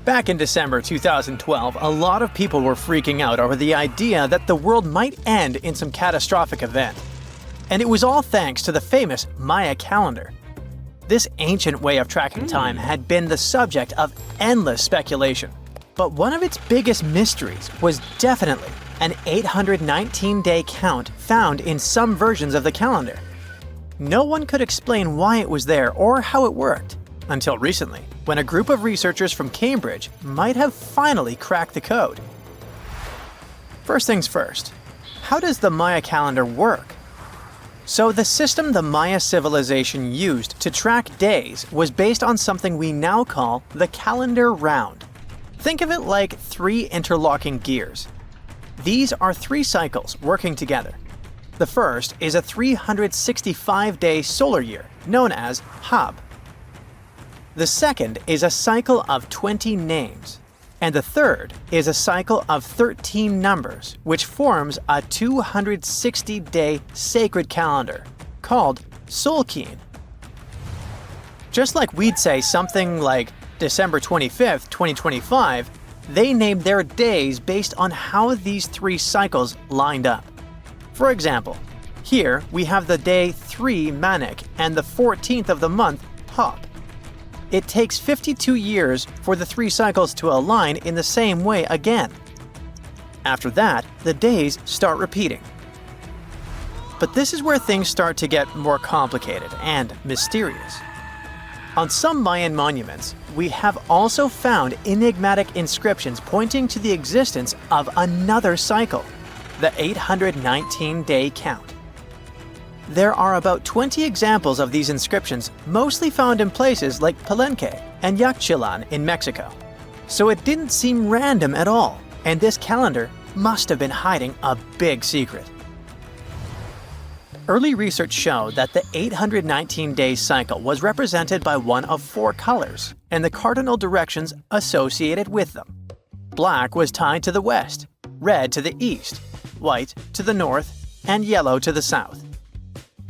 Back in December 2012, a lot of people were freaking out over the idea that the world might end in some catastrophic event. And it was all thanks to the famous Maya calendar. This ancient way of tracking time had been the subject of endless speculation. But one of its biggest mysteries was definitely an 819-day count found in some versions of the calendar. No one could explain why it was there or how it worked, until recently, when a group of researchers from Cambridge might have finally cracked the code. First things first, how does the Maya calendar work? So the system the Maya civilization used to track days was based on something we now call the calendar round. Think of it like 3 interlocking gears. These are 3 cycles working together. The first is a 365-day solar year, known as Hab. The second is a cycle of 20 names, and the third is a cycle of 13 numbers, which forms a 260-day sacred calendar, called Solkeen. Just like we'd say something like December 25th, 2025, they named their days based on how these 3 cycles lined up. For example, here we have the day 3 Manik and the 14th of the month Hop. It takes 52 years for the 3 cycles to align in the same way again. After that, the days start repeating. But this is where things start to get more complicated and mysterious. On some Mayan monuments, we have also found enigmatic inscriptions pointing to the existence of another cycle, the 819-day count. There are about 20 examples of these inscriptions, mostly found in places like Palenque and Yaxchilan in Mexico. So it didn't seem random at all, and this calendar must have been hiding a big secret. Early research showed that the 819-day cycle was represented by one of 4 colors and the cardinal directions associated with them. Black was tied to the west, red to the east, white to the north, and yellow to the south.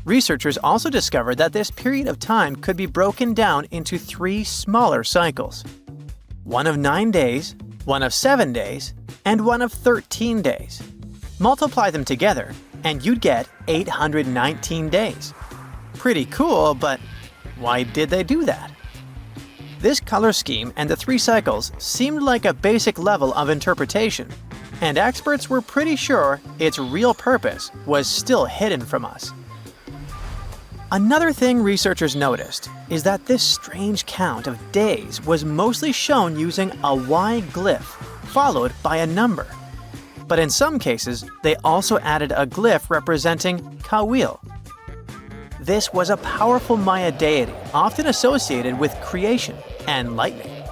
Researchers also discovered that this period of time could be broken down into 3 smaller cycles. One of 9 days, one of 7 days, and one of 13 days. Multiply them together, and you'd get 819 days. Pretty cool, but why did they do that? This color scheme and the 3 cycles seemed like a basic level of interpretation, and experts were pretty sure its real purpose was still hidden from us. Another thing researchers noticed is that this strange count of days was mostly shown using a Y glyph, followed by a number. But in some cases, they also added a glyph representing Kawil. This was a powerful Maya deity, often associated with creation and lightning.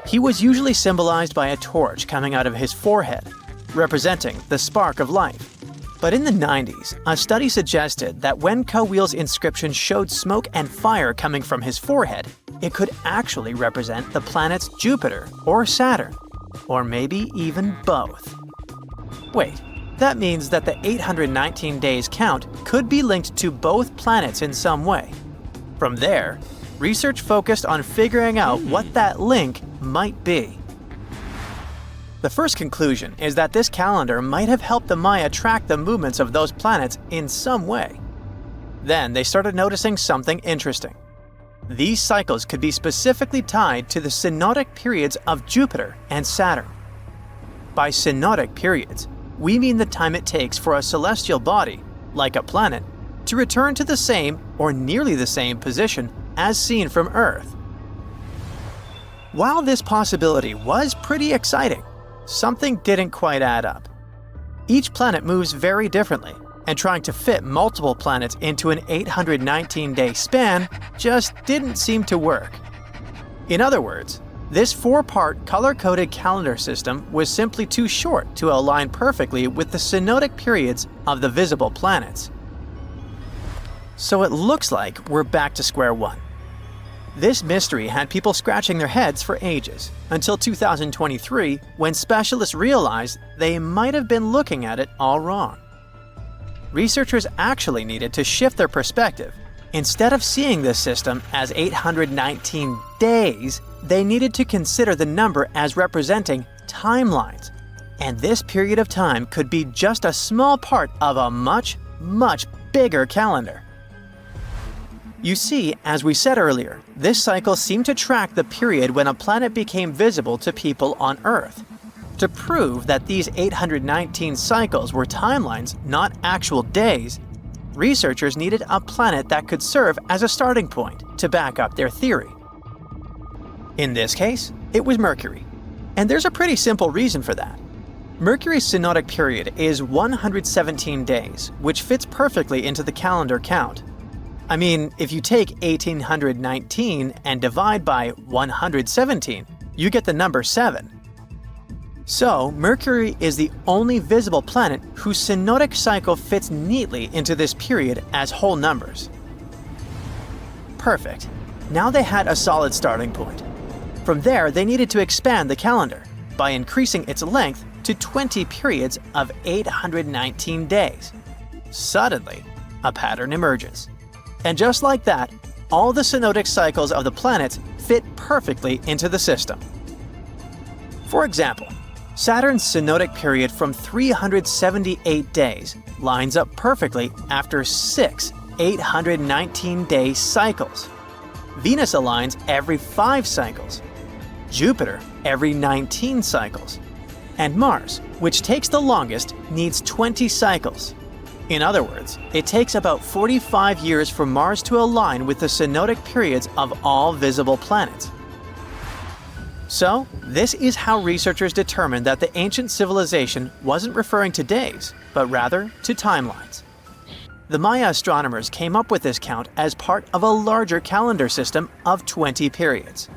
He was usually symbolized by a torch coming out of his forehead, representing the spark of life. But in the 90s, a study suggested that when Kawil's inscription showed smoke and fire coming from his forehead, it could actually represent the planets Jupiter or Saturn, or maybe even both. Wait, that means that the 819 days count could be linked to both planets in some way. From there, research focused on figuring out what that link might be. The first conclusion is that this calendar might have helped the Maya track the movements of those planets in some way. Then they started noticing something interesting. These cycles could be specifically tied to the synodic periods of Jupiter and Saturn. By synodic periods, we mean the time it takes for a celestial body, like a planet, to return to the same or nearly the same position as seen from Earth. While this possibility was pretty exciting, something didn't quite add up. Each planet moves very differently, and trying to fit multiple planets into an 819-day span just didn't seem to work. In other words, this 4-part color-coded calendar system was simply too short to align perfectly with the synodic periods of the visible planets. So it looks like we're back to square one. This mystery had people scratching their heads for ages, until 2023, when specialists realized they might have been looking at it all wrong. Researchers actually needed to shift their perspective Instead of seeing this system as 819 days, they needed to consider the number as representing timelines. And this period of time could be just a small part of a much, much bigger calendar. You see, as we said earlier, this cycle seemed to track the period when a planet became visible to people on Earth. To prove that these 819 cycles were timelines, not actual days, researchers needed a planet that could serve as a starting point to back up their theory. In this case, it was Mercury. And there's a pretty simple reason for that. Mercury's synodic period is 117 days, which fits perfectly into the calendar count. I mean, if you take 1819 and divide by 117, you get the number 7. So, Mercury is the only visible planet whose synodic cycle fits neatly into this period as whole numbers. Perfect. Now they had a solid starting point. From there, they needed to expand the calendar by increasing its length to 20 periods of 819 days. Suddenly, a pattern emerges. And just like that, all the synodic cycles of the planets fit perfectly into the system. For example, Saturn's synodic period from 378 days lines up perfectly after 6 819-day cycles. Venus aligns every 5 cycles. Jupiter every 19 cycles. And Mars, which takes the longest, needs 20 cycles. In other words, it takes about 45 years for Mars to align with the synodic periods of all visible planets. So, this is how researchers determined that the ancient civilization wasn't referring to days, but rather to timelines. The Maya astronomers came up with this count as part of a larger calendar system of 20 periods.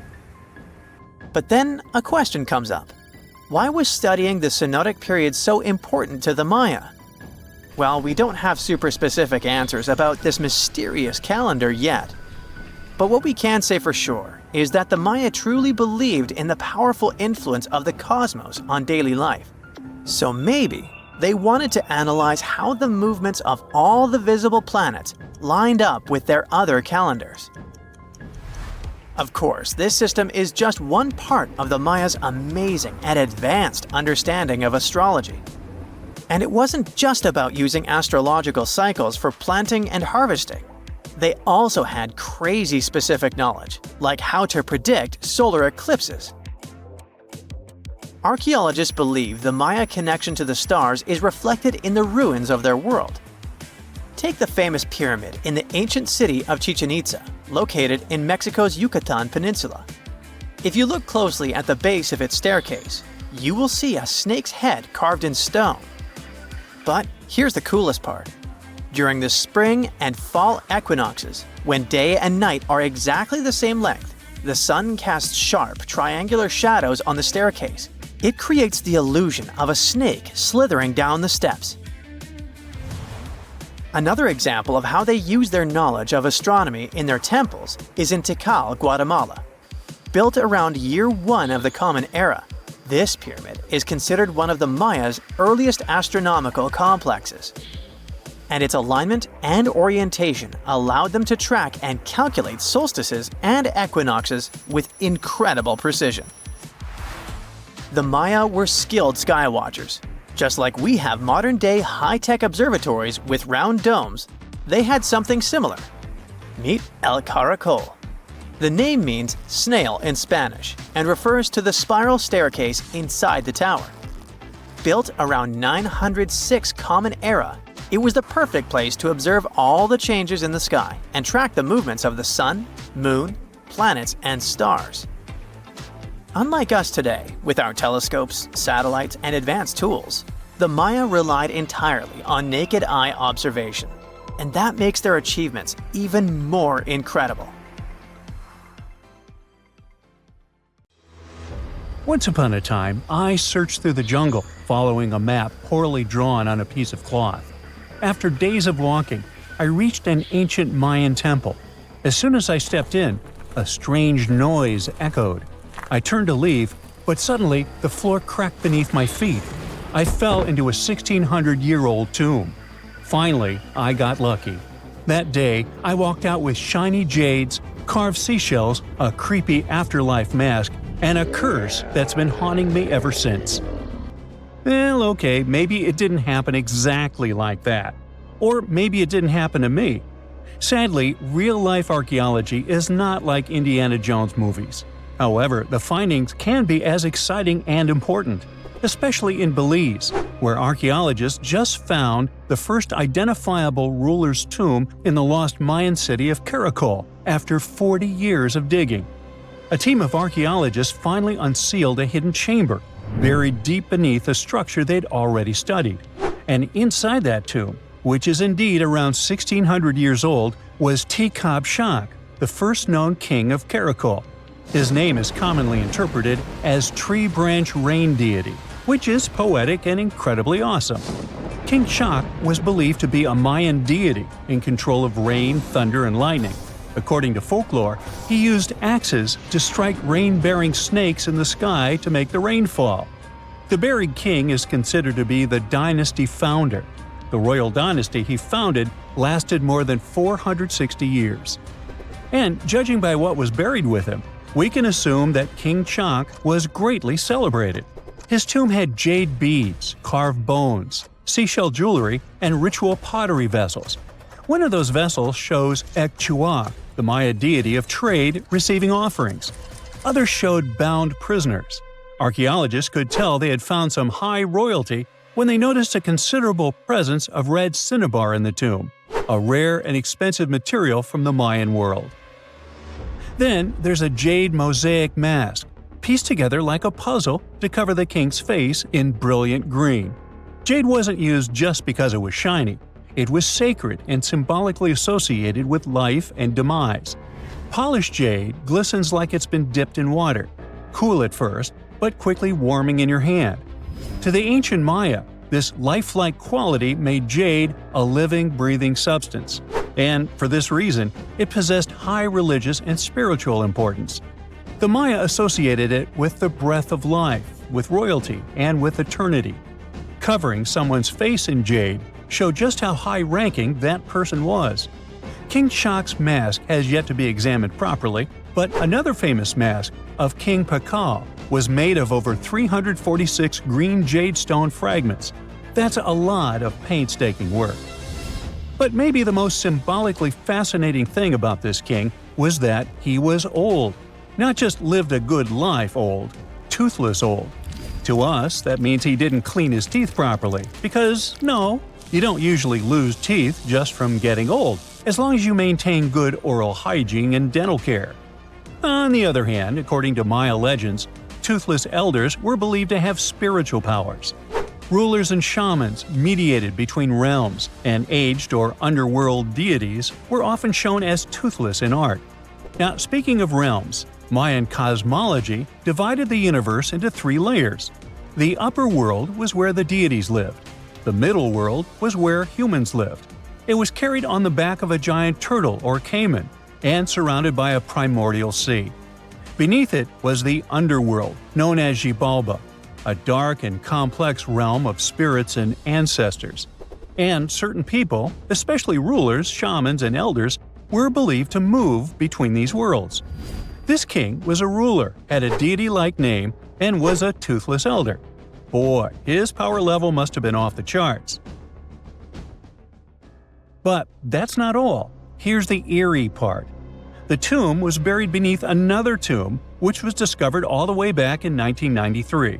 But then a question comes up. Why was studying the synodic period so important to the Maya? Well, we don't have super specific answers about this mysterious calendar yet. But what we can say for sure is that the Maya truly believed in the powerful influence of the cosmos on daily life. So maybe they wanted to analyze how the movements of all the visible planets lined up with their other calendars. Of course, this system is just one part of the Maya's amazing and advanced understanding of astrology. And it wasn't just about using astrological cycles for planting and harvesting. They also had crazy specific knowledge, like how to predict solar eclipses. Archaeologists believe the Maya connection to the stars is reflected in the ruins of their world. Take the famous pyramid in the ancient city of Chichen Itza, located in Mexico's Yucatan Peninsula. If you look closely at the base of its staircase, you will see a snake's head carved in stone. But here's the coolest part. During the spring and fall equinoxes, when day and night are exactly the same length, the sun casts sharp, triangular shadows on the staircase. It creates the illusion of a snake slithering down the steps. Another example of how they use their knowledge of astronomy in their temples is in Tikal, Guatemala. Built around year 1 of the Common Era, this pyramid is considered one of the Maya's earliest astronomical complexes. And its alignment and orientation allowed them to track and calculate solstices and equinoxes with incredible precision. The Maya were skilled skywatchers. Just like we have modern-day high-tech observatories with round domes, they had something similar. Meet El Caracol. The name means snail in Spanish and refers to the spiral staircase inside the tower. Built around 906 Common Era, it was the perfect place to observe all the changes in the sky and track the movements of the sun, moon, planets, and stars. Unlike us today, with our telescopes, satellites, and advanced tools, the Maya relied entirely on naked eye observation, and that makes their achievements even more incredible. Once upon a time, I searched through the jungle, following a map poorly drawn on a piece of cloth. After days of walking, I reached an ancient Mayan temple. As soon as I stepped in, a strange noise echoed. I turned to leave, but suddenly the floor cracked beneath my feet. I fell into a 1,600-year-old tomb. Finally, I got lucky. That day, I walked out with shiny jades, carved seashells, a creepy afterlife mask, and a curse that's been haunting me ever since. Well, okay, maybe it didn't happen exactly like that. Or maybe it didn't happen to me. Sadly, real-life archaeology is not like Indiana Jones movies. However, the findings can be as exciting and important, especially in Belize, where archaeologists just found the first identifiable ruler's tomb in the lost Mayan city of Caracol after 40 years of digging. A team of archaeologists finally unsealed a hidden chamber, buried deep beneath a structure they'd already studied. And inside that tomb, which is indeed around 1600 years old, was Tikab Shak, the first known king of Caracol. His name is commonly interpreted as Tree Branch Rain Deity, which is poetic and incredibly awesome. King Shak was believed to be a Mayan deity in control of rain, thunder, and lightning. According to folklore, he used axes to strike rain-bearing snakes in the sky to make the rain fall. The buried king is considered to be the dynasty founder. The royal dynasty he founded lasted more than 460 years. And judging by what was buried with him, we can assume that King Shak was greatly celebrated. His tomb had jade beads, carved bones, seashell jewelry, and ritual pottery vessels. One of those vessels shows Ekchua, the Maya deity of trade, receiving offerings. Others showed bound prisoners. Archaeologists could tell they had found some high royalty when they noticed a considerable presence of red cinnabar in the tomb, a rare and expensive material from the Mayan world. Then there's a jade mosaic mask, pieced together like a puzzle to cover the king's face in brilliant green. Jade wasn't used just because it was shiny. It was sacred and symbolically associated with life and demise. Polished jade glistens like it's been dipped in water, cool at first, but quickly warming in your hand. To the ancient Maya, this lifelike quality made jade a living, breathing substance. And for this reason, it possessed high religious and spiritual importance. The Maya associated it with the breath of life, with royalty, and with eternity. Covering someone's face in jade showed just how high-ranking that person was. King Shak's mask has yet to be examined properly, but another famous mask of King Pakal was made of over 346 green jade stone fragments. That's a lot of painstaking work. But maybe the most symbolically fascinating thing about this king was that he was old. Not just lived a good life old, toothless old. To us, that means he didn't clean his teeth properly, because no, you don't usually lose teeth just from getting old, as long as you maintain good oral hygiene and dental care. On the other hand, according to Maya legends, toothless elders were believed to have spiritual powers. Rulers and shamans mediated between realms, and aged or underworld deities were often shown as toothless in art. Now, speaking of realms, Mayan cosmology divided the universe into three layers. The upper world was where the deities lived. The middle world was where humans lived. It was carried on the back of a giant turtle or caiman, and surrounded by a primordial sea. Beneath it was the underworld, known as Xibalba, a dark and complex realm of spirits and ancestors. And certain people, especially rulers, shamans, and elders, were believed to move between these worlds. This king was a ruler, had a deity-like name, and was a toothless elder. Boy, his power level must have been off the charts. But that's not all. Here's the eerie part. The tomb was buried beneath another tomb, which was discovered all the way back in 1993.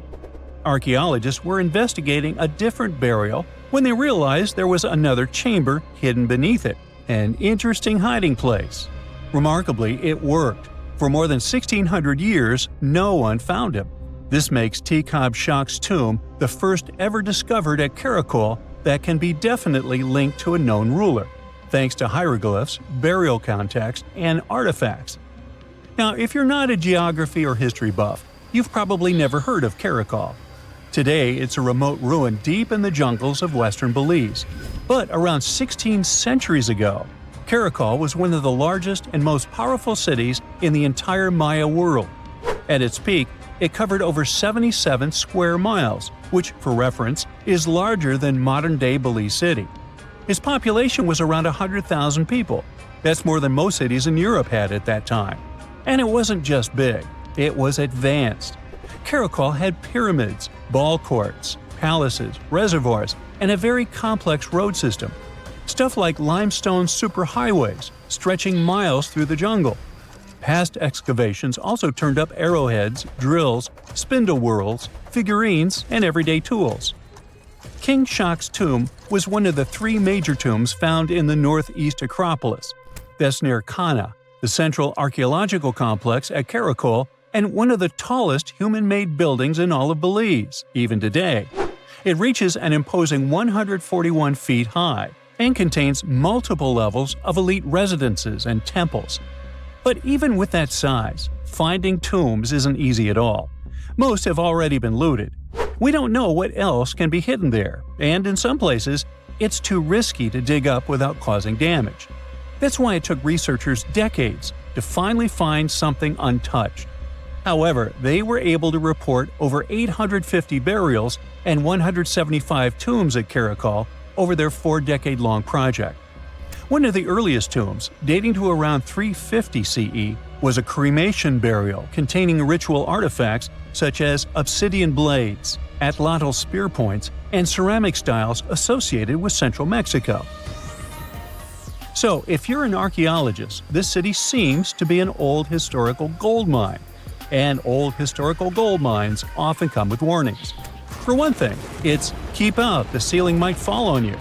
Archaeologists were investigating a different burial when they realized there was another chamber hidden beneath it, an interesting hiding place. Remarkably, it worked. For more than 1,600 years, no one found him. This makes Tikab Shak's tomb the first ever discovered at Caracol that can be definitely linked to a known ruler, thanks to hieroglyphs, burial context, and artifacts. Now, if you're not a geography or history buff, you've probably never heard of Caracol. Today, it's a remote ruin deep in the jungles of western Belize. But around 16 centuries ago, Caracol was one of the largest and most powerful cities in the entire Maya world. At its peak, it covered over 77 square miles, which, for reference, is larger than modern-day Belize City. His population was around 100,000 people. That's more than most cities in Europe had at that time. And it wasn't just big, it was advanced. Caracol had pyramids, ball courts, palaces, reservoirs, and a very complex road system. Stuff like limestone superhighways stretching miles through the jungle. Past excavations also turned up arrowheads, drills, spindle whorls, figurines, and everyday tools. King Shak's tomb was one of the 3 major tombs found in the northeast Acropolis. That's near Kana, the central archaeological complex at Caracol, and one of the tallest human-made buildings in all of Belize, even today. It reaches an imposing 141 feet high and contains multiple levels of elite residences and temples. But even with that size, finding tombs isn't easy at all. Most have already been looted. We don't know what else can be hidden there, and in some places, it's too risky to dig up without causing damage. That's why it took researchers decades to finally find something untouched. However, they were able to report over 850 burials and 175 tombs at Caracol over their 4-decade-long project. One of the earliest tombs, dating to around 350 CE, was a cremation burial containing ritual artifacts such as obsidian blades, atlatl spear points, and ceramic styles associated with central Mexico. So, if you're an archaeologist, this city seems to be an old historical gold mine. And old historical gold mines often come with warnings. For one thing, it's "keep out, the ceiling might fall on you."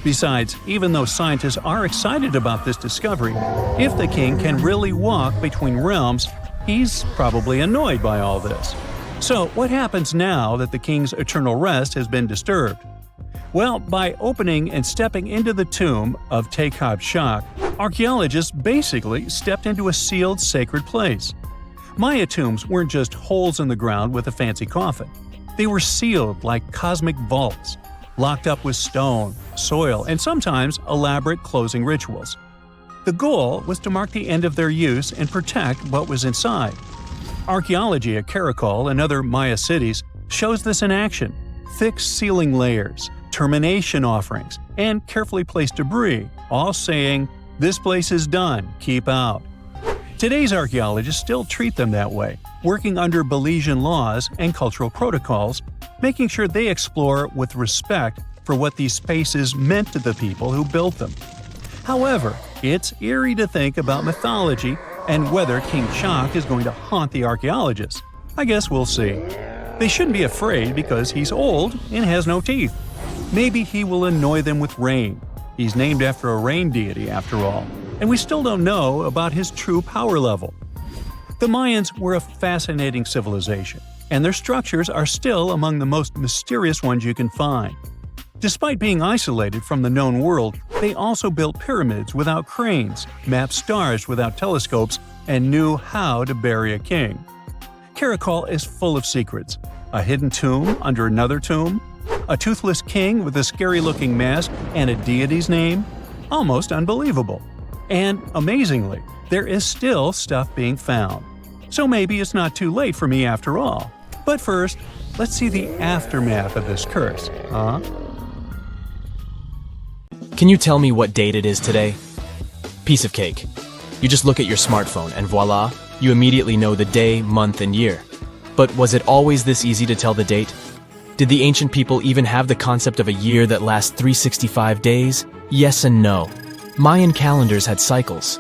Besides, even though scientists are excited about this discovery, if the king can really walk between realms, he's probably annoyed by all this. So what happens now that the king's eternal rest has been disturbed? Well, by opening and stepping into the tomb of Decode Shak, archaeologists basically stepped into a sealed sacred place. Maya tombs weren't just holes in the ground with a fancy coffin. They were sealed like cosmic vaults, locked up with stone, soil, and sometimes elaborate closing rituals. The goal was to mark the end of their use and protect what was inside. Archaeology at Caracol and other Maya cities shows this in action. Thick ceiling layers, termination offerings, and carefully placed debris, all saying, "This place is done, keep out." Today's archaeologists still treat them that way, working under Belizean laws and cultural protocols, making sure they explore with respect for what these spaces meant to the people who built them. However, it's eerie to think about mythology and whether King Shak is going to haunt the archaeologists. I guess we'll see. They shouldn't be afraid because he's old and has no teeth. Maybe he will annoy them with rain. He's named after a rain deity, after all, and we still don't know about his true power level. The Mayans were a fascinating civilization, and their structures are still among the most mysterious ones you can find. Despite being isolated from the known world, they also built pyramids without cranes, mapped stars without telescopes, and knew how to bury a king. Caracol is full of secrets. A hidden tomb under another tomb, a toothless king with a scary-looking mask and a deity's name. Almost unbelievable. And, amazingly, there is still stuff being found. So maybe it's not too late for me after all. But first, let's see the aftermath of this curse, huh? Can you tell me what date it is today? Piece of cake. You just look at your smartphone and voila, you immediately know the day, month, and year. But was it always this easy to tell the date? Did the ancient people even have the concept of a year that lasts 365 days? Yes and no. Mayan calendars had cycles.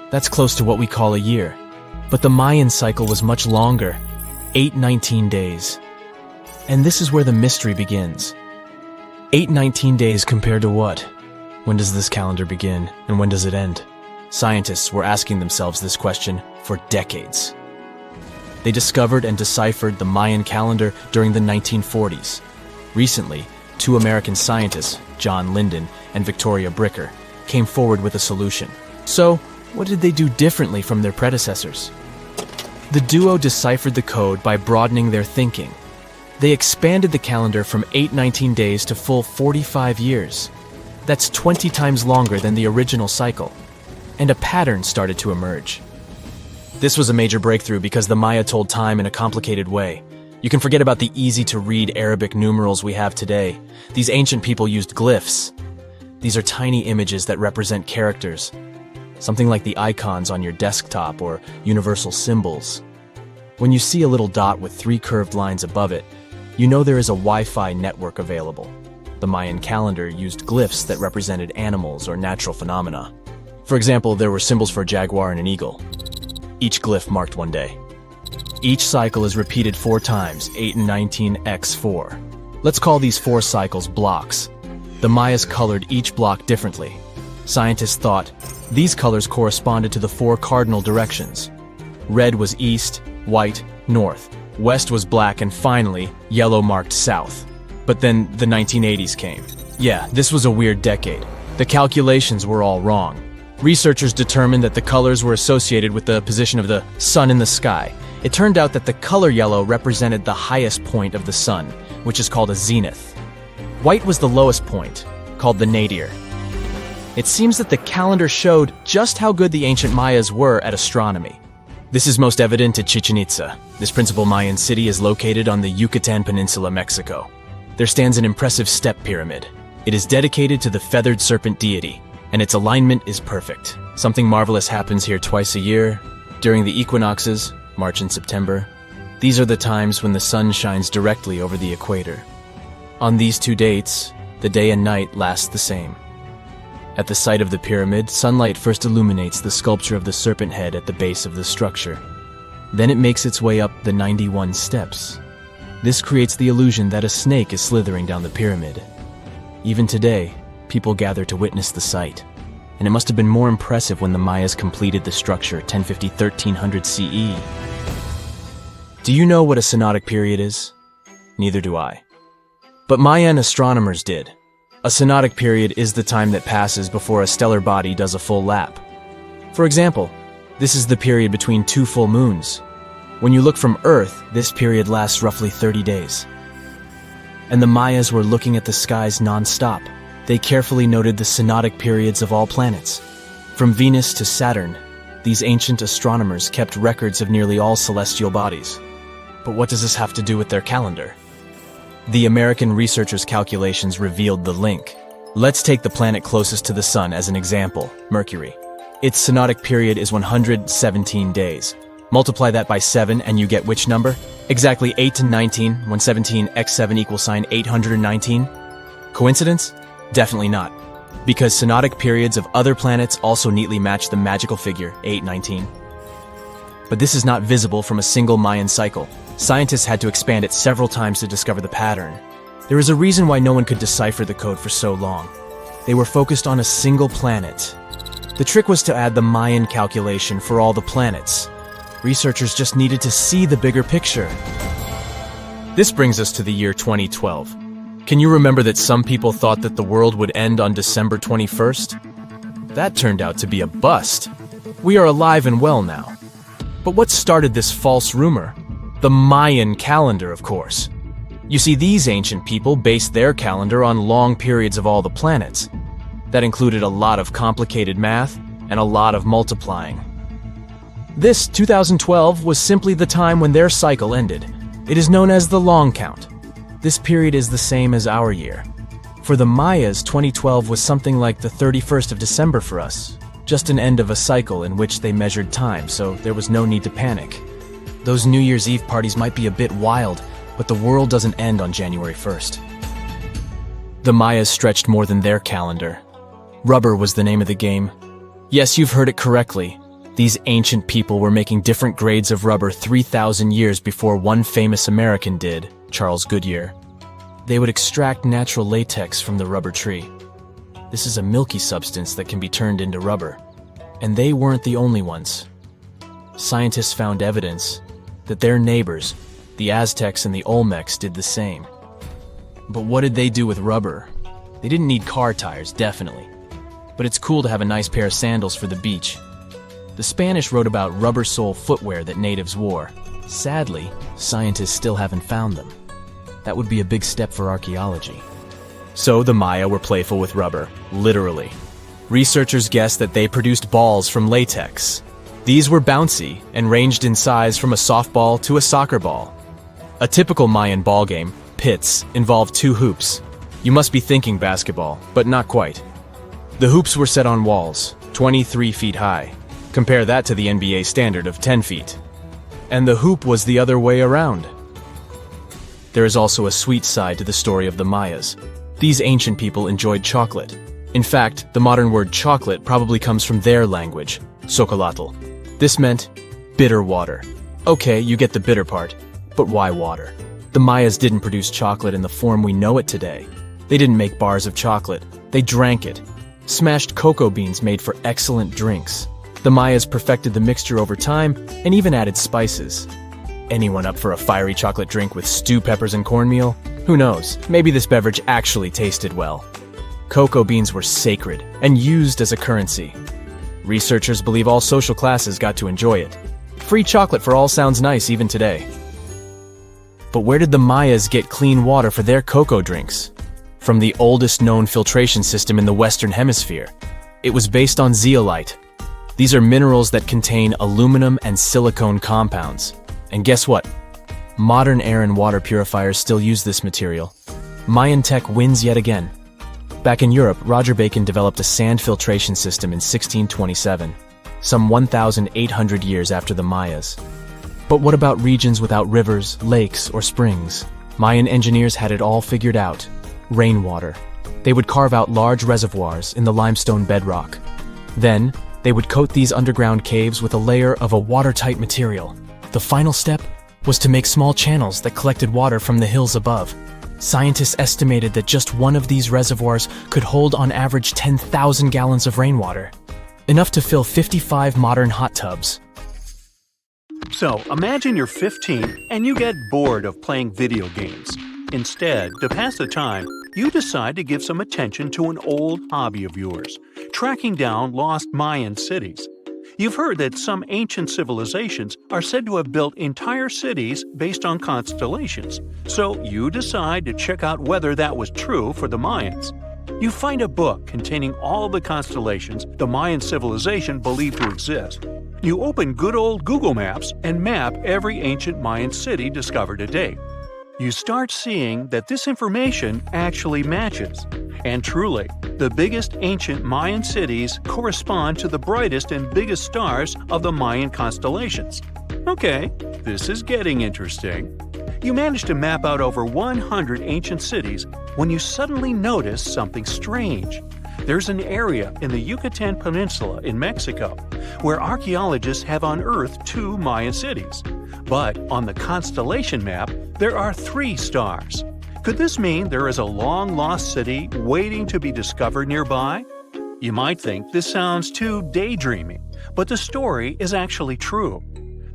That's close to what we call a year. But the Mayan cycle was much longer, 819 days. And this is where the mystery begins. 819 days compared to what? When does this calendar begin, and when does it end? Scientists were asking themselves this question for decades. They discovered and deciphered the Mayan calendar during the 1940s. Recently, 2 American scientists, John Linden and Victoria Bricker, came forward with a solution. So, what did they do differently from their predecessors? The duo deciphered the code by broadening their thinking. They expanded the calendar from 819 days to full 45 years. That's 20 times longer than the original cycle. And a pattern started to emerge. This was a major breakthrough because the Maya told time in a complicated way. You can forget about the easy-to-read Arabic numerals we have today. These ancient people used glyphs. These are tiny images that represent characters, something like the icons on your desktop or universal symbols. When you see a little dot with 3 curved lines above it, you know there is a Wi-Fi network available. The Mayan calendar used glyphs that represented animals or natural phenomena. For example, there were symbols for a jaguar and an eagle. Each glyph marked one day. Each cycle is repeated 4 times, 8 and 19 x 4. Let's call these 4 cycles blocks. The Mayas colored each block differently. Scientists thought these colors corresponded to the 4 cardinal directions. Red was east, white, north. West was black, and finally, yellow marked south. But then the 1980s came. Yeah, this was a weird decade. The calculations were all wrong. Researchers determined that the colors were associated with the position of the sun in the sky. It turned out that the color yellow represented the highest point of the sun, which is called a zenith. White was the lowest point, called the nadir. It seems that the calendar showed just how good the ancient Mayas were at astronomy. This is most evident at Chichen Itza. This principal Mayan city is located on the Yucatan Peninsula, Mexico. There stands an impressive step pyramid. It is dedicated to the feathered serpent deity, and its alignment is perfect. Something marvelous happens here twice a year, during the equinoxes, March and September. These are the times when the sun shines directly over the equator. On these 2 dates, the day and night last the same. At the site of the pyramid, sunlight first illuminates the sculpture of the serpent head at the base of the structure. Then it makes its way up the 91 steps. This creates the illusion that a snake is slithering down the pyramid. Even today, people gather to witness the sight. And it must have been more impressive when the Mayas completed the structure 1050-1300 CE. Do you know what a synodic period is? Neither do I. But Mayan astronomers did. A synodic period is the time that passes before a stellar body does a full lap. For example, this is the period between 2 full moons. When you look from Earth, this period lasts roughly 30 days. And the Mayas were looking at the skies non-stop. They carefully noted the synodic periods of all planets. From Venus to Saturn, these ancient astronomers kept records of nearly all celestial bodies. But what does this have to do with their calendar? The American researchers' calculations revealed the link. Let's take the planet closest to the Sun as an example, Mercury. Its synodic period is 117 days. Multiply that by 7 and you get which number? Exactly 8 to 19, when 17 x 7 equals sign 819? Coincidence? Definitely not. Because synodic periods of other planets also neatly match the magical figure 819. But this is not visible from a single Mayan cycle. Scientists had to expand it several times to discover the pattern. There is a reason why no one could decipher the code for so long. They were focused on a single planet. The trick was to add the Mayan calculation for all the planets. Researchers just needed to see the bigger picture. This brings us to the year 2012. Can you remember that some people thought that the world would end on December 21st? That turned out to be a bust. We are alive and well now. But what started this false rumor? The Mayan calendar, of course. You see, these ancient people based their calendar on long periods of all the planets. That included a lot of complicated math and a lot of multiplying. This 2012 was simply the time when their cycle ended. It is known as the long count. This period is the same as our year. For the Mayas, 2012 was something like the 31st of December for us. Just an end of a cycle in which they measured time, so there was no need to panic. Those New Year's Eve parties might be a bit wild, but the world doesn't end on January 1st. The Mayas stretched more than their calendar. Rubber was the name of the game. Yes, you've heard it correctly. These ancient people were making different grades of rubber 3,000 years before one famous American did, Charles Goodyear. They would extract natural latex from the rubber tree. This is a milky substance that can be turned into rubber. And they weren't the only ones. Scientists found evidence that their neighbors, the Aztecs and the Olmecs, did the same. But what did they do with rubber? They didn't need car tires, definitely. But it's cool to have a nice pair of sandals for the beach. The Spanish wrote about rubber sole footwear that natives wore. Sadly, scientists still haven't found them. That would be a big step for archaeology. So the Maya were playful with rubber, literally. Researchers guessed that they produced balls from latex. These were bouncy and ranged in size from a softball to a soccer ball. A typical Mayan ballgame, pits, involved 2 hoops. You must be thinking basketball, but not quite. The hoops were set on walls, 23 feet high. Compare that to the NBA standard of 10 feet. And the hoop was the other way around. There is also a sweet side to the story of the Mayas. These ancient people enjoyed chocolate. In fact, the modern word chocolate probably comes from their language, xocolotl. This meant bitter water. Okay, you get the bitter part, but why water? The Mayas didn't produce chocolate in the form we know it today. They didn't make bars of chocolate, they drank it. Smashed cocoa beans made for excellent drinks. The Mayas perfected the mixture over time and even added spices. Anyone up for a fiery chocolate drink with stew peppers and cornmeal? Who knows, maybe this beverage actually tasted well. Cocoa beans were sacred and used as a currency. Researchers believe all social classes got to enjoy it. Free chocolate for all sounds nice even today. But where did the Mayas get clean water for their cocoa drinks? From the oldest known filtration system in the Western Hemisphere. It was based on zeolite. These are minerals that contain aluminum and silicone compounds. And guess what? Modern air and water purifiers still use this material. Mayan tech wins yet again. Back in Europe, Roger Bacon developed a sand filtration system in 1627, some 1,800 years after the Mayas. But what about regions without rivers, lakes, or springs? Mayan engineers had it all figured out. Rainwater. They would carve out large reservoirs in the limestone bedrock. Then, they would coat these underground caves with a layer of a watertight material. The final step was to make small channels that collected water from the hills above. Scientists estimated that just one of these reservoirs could hold on average 10,000 gallons of rainwater, enough to fill 55 modern hot tubs. So, imagine you're 15 and you get bored of playing video games. Instead, to pass the time, you decide to give some attention to an old hobby of yours, tracking down lost Mayan cities. You've heard that some ancient civilizations are said to have built entire cities based on constellations, so you decide to check out whether that was true for the Mayans. You find a book containing all the constellations the Mayan civilization believed to exist. You open good old Google Maps and map every ancient Mayan city discovered to date. You start seeing that this information actually matches. And truly, the biggest ancient Mayan cities correspond to the brightest and biggest stars of the Mayan constellations. Okay, this is getting interesting. You manage to map out over 100 ancient cities when you suddenly notice something strange. There's an area in the Yucatan Peninsula in Mexico where archaeologists have unearthed 2 Mayan cities. But on the constellation map, there are 3 stars. Could this mean there is a long-lost city waiting to be discovered nearby? You might think this sounds too daydreaming, but the story is actually true.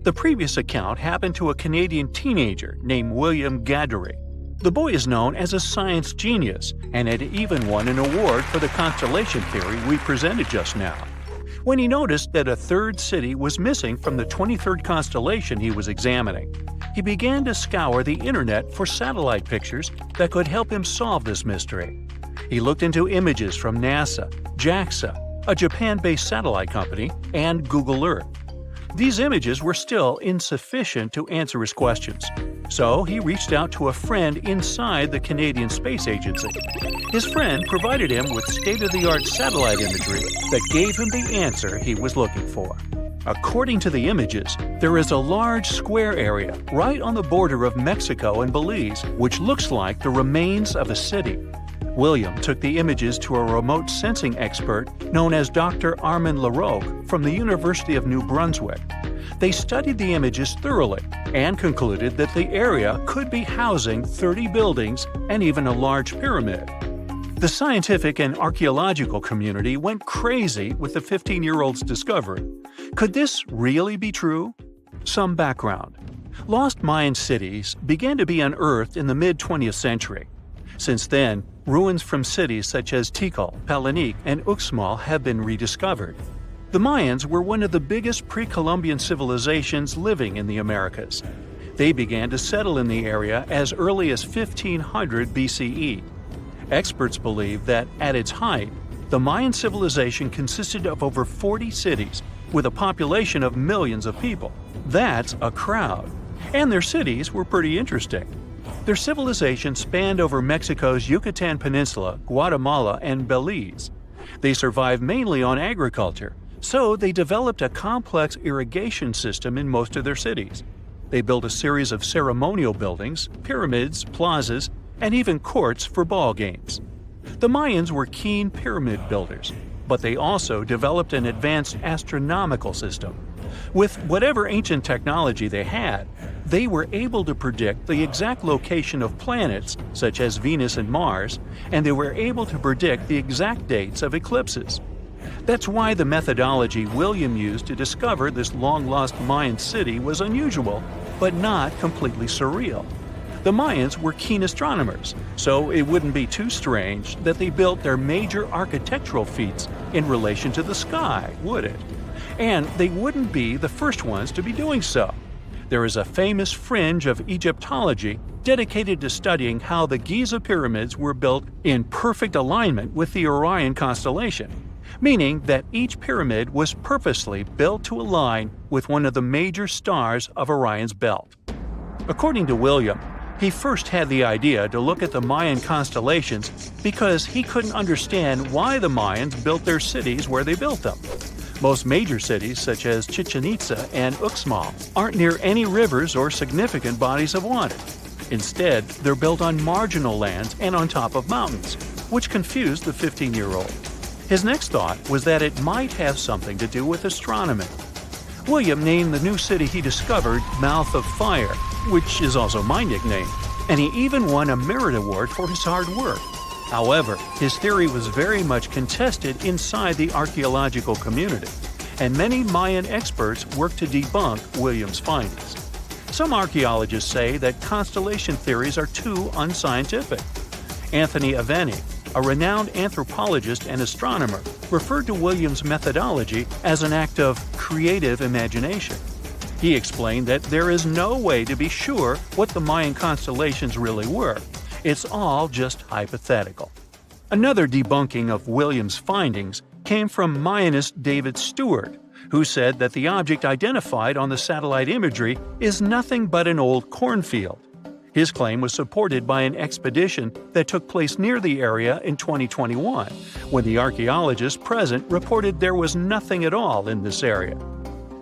The previous account happened to a Canadian teenager named William Gaddery. The boy is known as a science genius and had even won an award for the constellation theory we presented just now. When he noticed that a 3rd city was missing from the 23rd constellation he was examining, he began to scour the internet for satellite pictures that could help him solve this mystery. He looked into images from NASA, JAXA, a Japan-based satellite company, and Google Earth. These images were still insufficient to answer his questions, so he reached out to a friend inside the Canadian Space Agency. His friend provided him with state-of-the-art satellite imagery that gave him the answer he was looking for. According to the images, there is a large square area right on the border of Mexico and Belize, which looks like the remains of a city. William took the images to a remote sensing expert known as Dr. Armand Larocque from the University of New Brunswick. They studied the images thoroughly and concluded that the area could be housing 30 buildings and even a large pyramid. The scientific and archaeological community went crazy with the 15-year-old's discovery. Could this really be true? Some background. Lost Mayan cities began to be unearthed in the mid-20th century. Since then, ruins from cities such as Tikal, Palenque, and Uxmal have been rediscovered. The Mayans were one of the biggest pre-Columbian civilizations living in the Americas. They began to settle in the area as early as 1500 BCE. Experts believe that, at its height, the Mayan civilization consisted of over 40 cities, with a population of millions of people. That's a crowd. And their cities were pretty interesting. Their civilization spanned over Mexico's Yucatan Peninsula, Guatemala, and Belize. They survived mainly on agriculture, so they developed a complex irrigation system in most of their cities. They built a series of ceremonial buildings, pyramids, plazas, and even courts for ball games. The Mayans were keen pyramid builders, but they also developed an advanced astronomical system. With whatever ancient technology they had, they were able to predict the exact location of planets, such as Venus and Mars, and they were able to predict the exact dates of eclipses. That's why the methodology William used to discover this long-lost Mayan city was unusual, but not completely surreal. The Mayans were keen astronomers, so it wouldn't be too strange that they built their major architectural feats in relation to the sky, would it? And they wouldn't be the first ones to be doing so. There is a famous fringe of Egyptology dedicated to studying how the Giza pyramids were built in perfect alignment with the Orion constellation, meaning that each pyramid was purposely built to align with one of the major stars of Orion's belt. According to William, he first had the idea to look at the Mayan constellations because he couldn't understand why the Mayans built their cities where they built them. Most major cities, such as Chichen Itza and Uxmal, aren't near any rivers or significant bodies of water. Instead, they're built on marginal lands and on top of mountains, which confused the 15-year-old. His next thought was that it might have something to do with astronomy. William named the new city he discovered Mouth of Fire, which is also my nickname, and he even won a merit award for his hard work. However, his theory was very much contested inside the archaeological community, and many Mayan experts worked to debunk William's findings. Some archaeologists say that constellation theories are too unscientific. Anthony Aveni, a renowned anthropologist and astronomer, referred to William's methodology as an act of creative imagination. He explained that there is no way to be sure what the Mayan constellations really were. It's all just hypothetical. Another debunking of William's findings came from Mayanist David Stewart, who said that the object identified on the satellite imagery is nothing but an old cornfield. His claim was supported by an expedition that took place near the area in 2021, when the archaeologists present reported there was nothing at all in this area.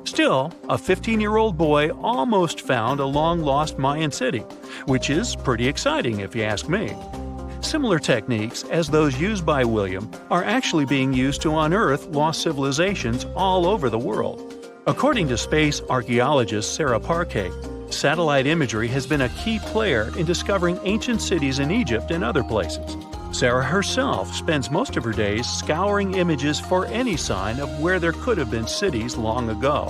Still, a 15-year-old boy almost found a long-lost Mayan city, which is pretty exciting if you ask me. Similar techniques as those used by William are actually being used to unearth lost civilizations all over the world. According to space archaeologist Sarah Parquet, satellite imagery has been a key player in discovering ancient cities in Egypt and other places. Sarah herself spends most of her days scouring images for any sign of where there could have been cities long ago.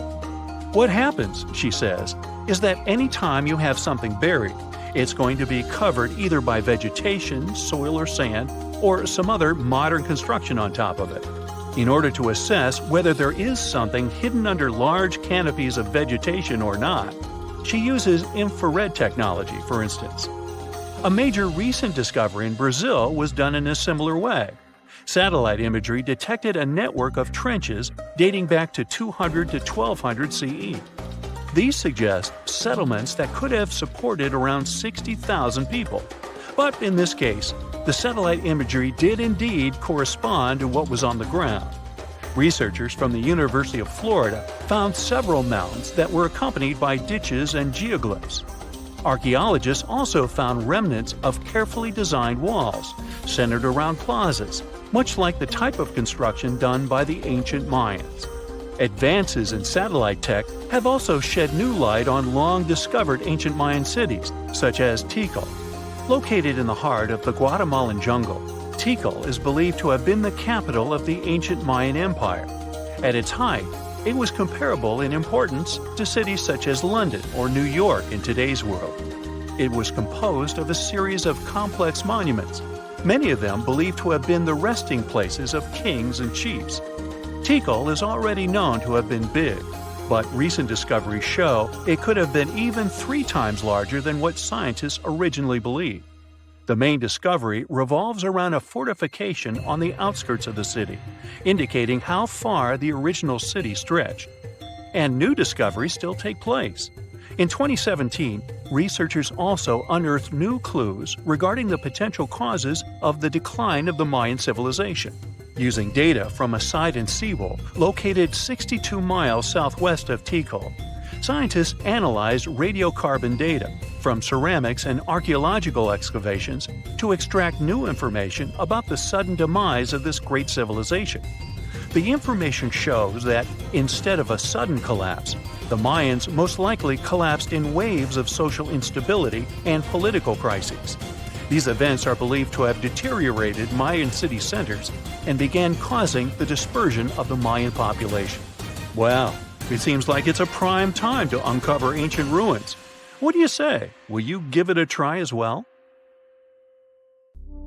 What happens, she says, is that any time you have something buried, it's going to be covered either by vegetation, soil or sand, or some other modern construction on top of it. In order to assess whether there is something hidden under large canopies of vegetation or not, she uses infrared technology, for instance. A major recent discovery in Brazil was done in a similar way. Satellite imagery detected a network of trenches dating back to 200 to 1200 CE. These suggest settlements that could have supported around 60,000 people. But in this case, the satellite imagery did indeed correspond to what was on the ground. Researchers from the University of Florida found several mounds that were accompanied by ditches and geoglyphs. Archaeologists also found remnants of carefully designed walls, centered around plazas, much like the type of construction done by the ancient Mayans. Advances in satellite tech have also shed new light on long-discovered ancient Mayan cities, such as Tikal. Located in the heart of the Guatemalan jungle, Tikal is believed to have been the capital of the ancient Mayan Empire. At its height, it was comparable in importance to cities such as London or New York in today's world. It was composed of a series of complex monuments, many of them believed to have been the resting places of kings and chiefs. Tikal is already known to have been big, but recent discoveries show it could have been even 3 times larger than what scientists originally believed. The main discovery revolves around a fortification on the outskirts of the city, indicating how far the original city stretched. And new discoveries still take place. In 2017, researchers also unearthed new clues regarding the potential causes of the decline of the Mayan civilization. Using data from a site in Seawolf located 62 miles southwest of Tikal, scientists analyzed radiocarbon data from ceramics and archaeological excavations to extract new information about the sudden demise of this great civilization. The information shows that, instead of a sudden collapse, the Mayans most likely collapsed in waves of social instability and political crises. These events are believed to have deteriorated Mayan city centers and began causing the dispersion of the Mayan population. Well, it seems like it's a prime time to uncover ancient ruins. What do you say? Will you give it a try as well?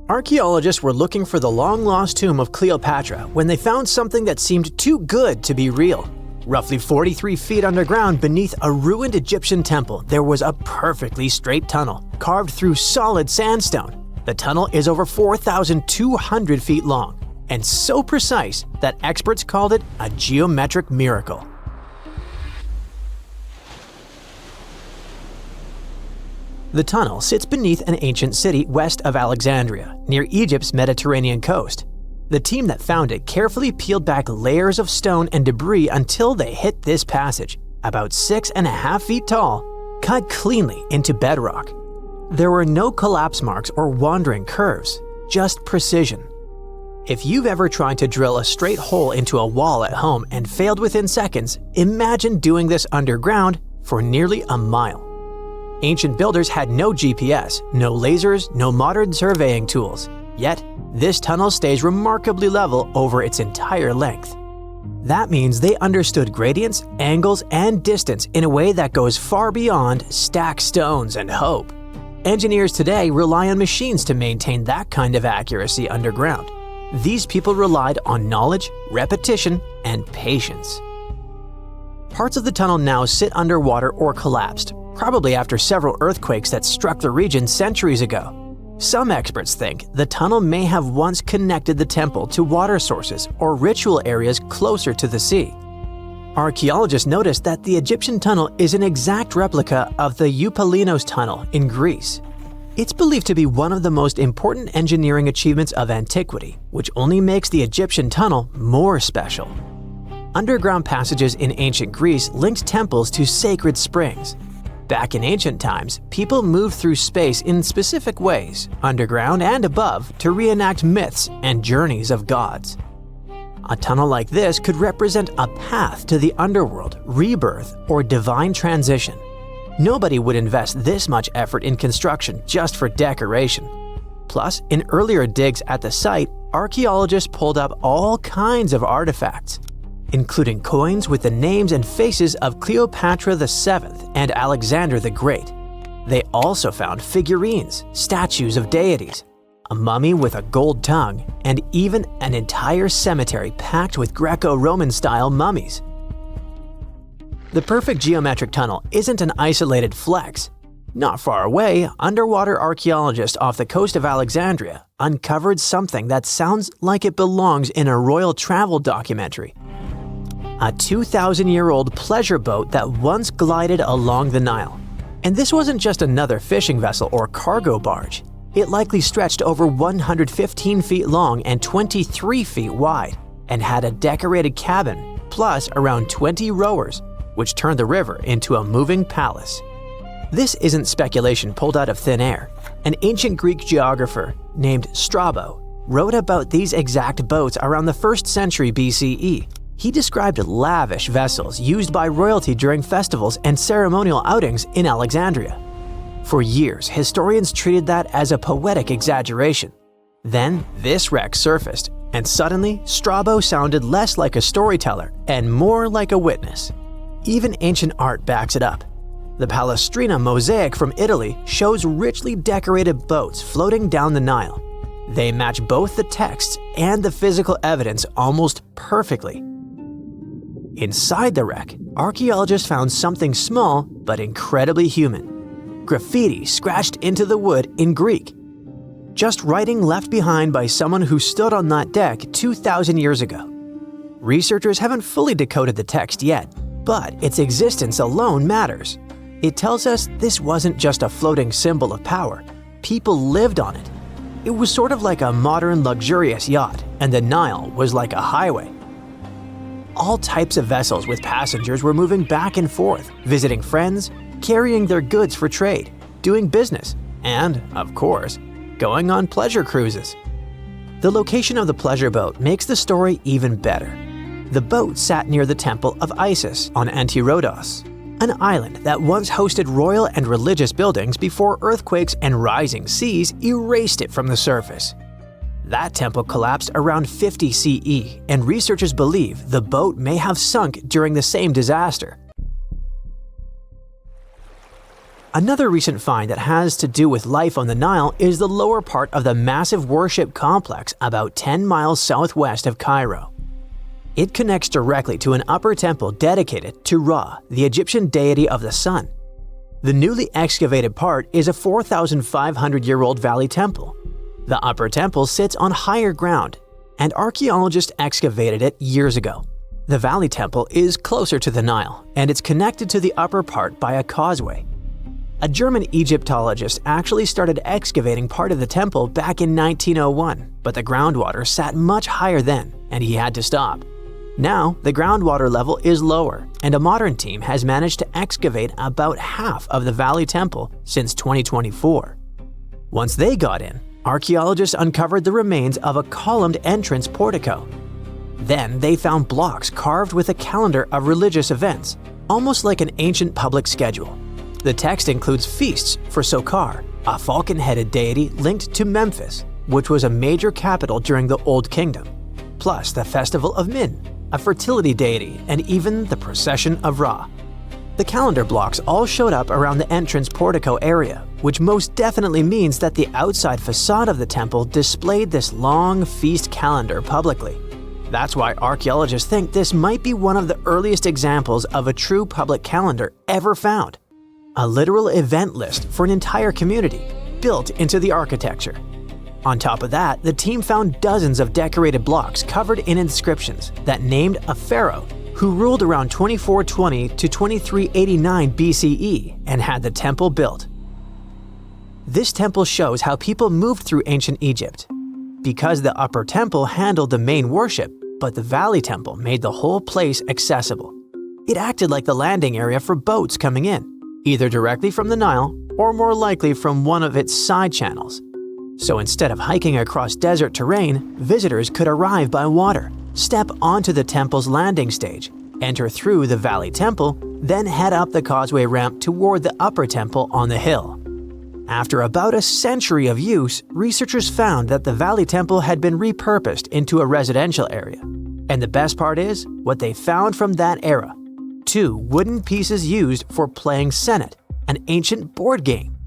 Archaeologists were looking for the long-lost tomb of Cleopatra when they found something that seemed too good to be real. Roughly 43 feet underground beneath a ruined Egyptian temple, there was a perfectly straight tunnel, carved through solid sandstone. The tunnel is over 4,200 feet long, and so precise that experts called it a geometric miracle. The tunnel sits beneath an ancient city west of Alexandria, near Egypt's Mediterranean coast. The team that found it carefully peeled back layers of stone and debris until they hit this passage, about 6.5 feet tall, cut cleanly into bedrock. There were no collapse marks or wandering curves, just precision. If you've ever tried to drill a straight hole into a wall at home and failed within seconds, imagine doing this underground for nearly a mile. Ancient builders had no GPS, no lasers, no modern surveying tools. Yet, this tunnel stays remarkably level over its entire length. That means they understood gradients, angles, and distance in a way that goes far beyond stack stones and hope. Engineers today rely on machines to maintain that kind of accuracy underground. These people relied on knowledge, repetition, and patience. Parts of the tunnel now sit underwater or collapsed, probably after several earthquakes that struck the region centuries ago. Some experts think the tunnel may have once connected the temple to water sources or ritual areas closer to the sea. Archaeologists noticed that the Egyptian tunnel is an exact replica of the Eupalinos tunnel in Greece. It's believed to be one of the most important engineering achievements of antiquity, which only makes the Egyptian tunnel more special. Underground passages in ancient Greece linked temples to sacred springs. Back in ancient times, people moved through space in specific ways, underground and above, to reenact myths and journeys of gods. A tunnel like this could represent a path to the underworld, rebirth, or divine transition. Nobody would invest this much effort in construction just for decoration. Plus, in earlier digs at the site, archaeologists pulled up all kinds of artifacts, including coins with the names and faces of Cleopatra VII and Alexander the Great. They also found figurines, statues of deities, a mummy with a gold tongue, and even an entire cemetery packed with Greco-Roman style mummies. The perfect geometric tunnel isn't an isolated flex. Not far away, underwater archaeologists off the coast of Alexandria uncovered something that sounds like it belongs in a royal travel documentary. A 2,000-year-old pleasure boat that once glided along the Nile. And this wasn't just another fishing vessel or cargo barge. It likely stretched over 115 feet long and 23 feet wide, and had a decorated cabin, plus around 20 rowers, which turned the river into a moving palace. This isn't speculation pulled out of thin air. An ancient Greek geographer named Strabo wrote about these exact boats around the 1st century BCE. He described lavish vessels used by royalty during festivals and ceremonial outings in Alexandria. For years, historians treated that as a poetic exaggeration. Then, this wreck surfaced, and suddenly, Strabo sounded less like a storyteller and more like a witness. Even ancient art backs it up. The Palestrina mosaic from Italy shows richly decorated boats floating down the Nile. They match both the texts and the physical evidence almost perfectly. Inside the wreck, archaeologists found something small but incredibly human. Graffiti scratched into the wood in Greek. Just writing left behind by someone who stood on that deck 2,000 years ago. Researchers haven't fully decoded the text yet, but its existence alone matters. It tells us this wasn't just a floating symbol of power. People lived on it. It was sort of like a modern luxurious yacht, and the Nile was like a highway. All types of vessels with passengers were moving back and forth, visiting friends, carrying their goods for trade, doing business, and, of course, going on pleasure cruises. The location of the pleasure boat makes the story even better. The boat sat near the temple of Isis on Antirodos, an island that once hosted royal and religious buildings before earthquakes and rising seas erased it from the surface. That temple collapsed around 50 CE, and researchers believe the boat may have sunk during the same disaster. Another recent find that has to do with life on the Nile is the lower part of the massive worship complex about 10 miles southwest of Cairo. It connects directly to an upper temple dedicated to Ra, the Egyptian deity of the sun. The newly excavated part is a 4,500-year-old valley temple. The upper temple sits on higher ground, and archaeologists excavated it years ago. The valley temple is closer to the Nile, and it's connected to the upper part by a causeway. A German Egyptologist actually started excavating part of the temple back in 1901, but the groundwater sat much higher then, and he had to stop. Now, the groundwater level is lower, and a modern team has managed to excavate about half of the valley temple since 2024. Once they got in, archaeologists uncovered the remains of a columned entrance portico. Then they found blocks carved with a calendar of religious events, almost like an ancient public schedule. The text includes feasts for Sokar, a falcon-headed deity linked to Memphis, which was a major capital during the Old Kingdom, plus the festival of Min, a fertility deity, and even the procession of Ra. The calendar blocks all showed up around the entrance portico area, which most definitely means that the outside facade of the temple displayed this long feast calendar publicly. That's why archaeologists think this might be one of the earliest examples of a true public calendar ever found. A literal event list for an entire community, built into the architecture. On top of that, the team found dozens of decorated blocks covered in inscriptions that named a pharaoh who ruled around 2420 to 2389 BCE and had the temple built. This temple shows how people moved through ancient Egypt. Because the upper temple handled the main worship, but the valley temple made the whole place accessible. It acted like the landing area for boats coming in, either directly from the Nile or more likely from one of its side channels. So instead of hiking across desert terrain, visitors could arrive by water, step onto the temple's landing stage, enter through the valley temple, then head up the causeway ramp toward the upper temple on the hill. After about a century of use, researchers found that the valley temple had been repurposed into a residential area. And the best part is, what they found from that era: 2 wooden pieces used for playing Senet, an ancient board game.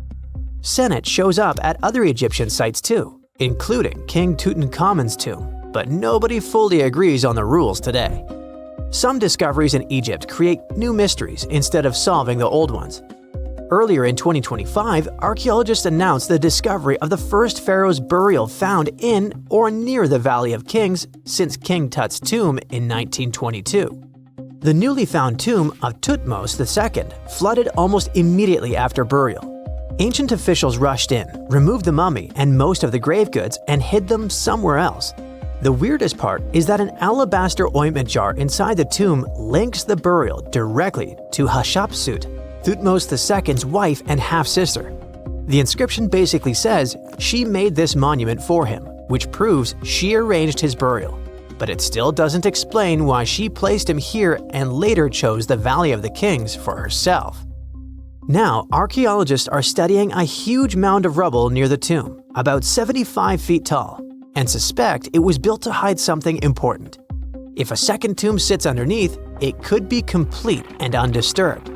Senet shows up at other Egyptian sites too, including King Tutankhamun's tomb, but nobody fully agrees on the rules today. Some discoveries in Egypt create new mysteries instead of solving the old ones. Earlier in 2025, archaeologists announced the discovery of the first pharaoh's burial found in or near the Valley of Kings since King Tut's tomb in 1922. The newly found tomb of Thutmose II flooded almost immediately after burial. Ancient officials rushed in, removed the mummy and most of the grave goods, and hid them somewhere else. The weirdest part is that an alabaster ointment jar inside the tomb links the burial directly to Hatshepsut, Thutmose II's wife and half-sister. The inscription basically says she made this monument for him, which proves she arranged his burial. But it still doesn't explain why she placed him here and later chose the Valley of the Kings for herself. Now, archaeologists are studying a huge mound of rubble near the tomb, about 75 feet tall, and suspect it was built to hide something important. If a second tomb sits underneath, it could be complete and undisturbed.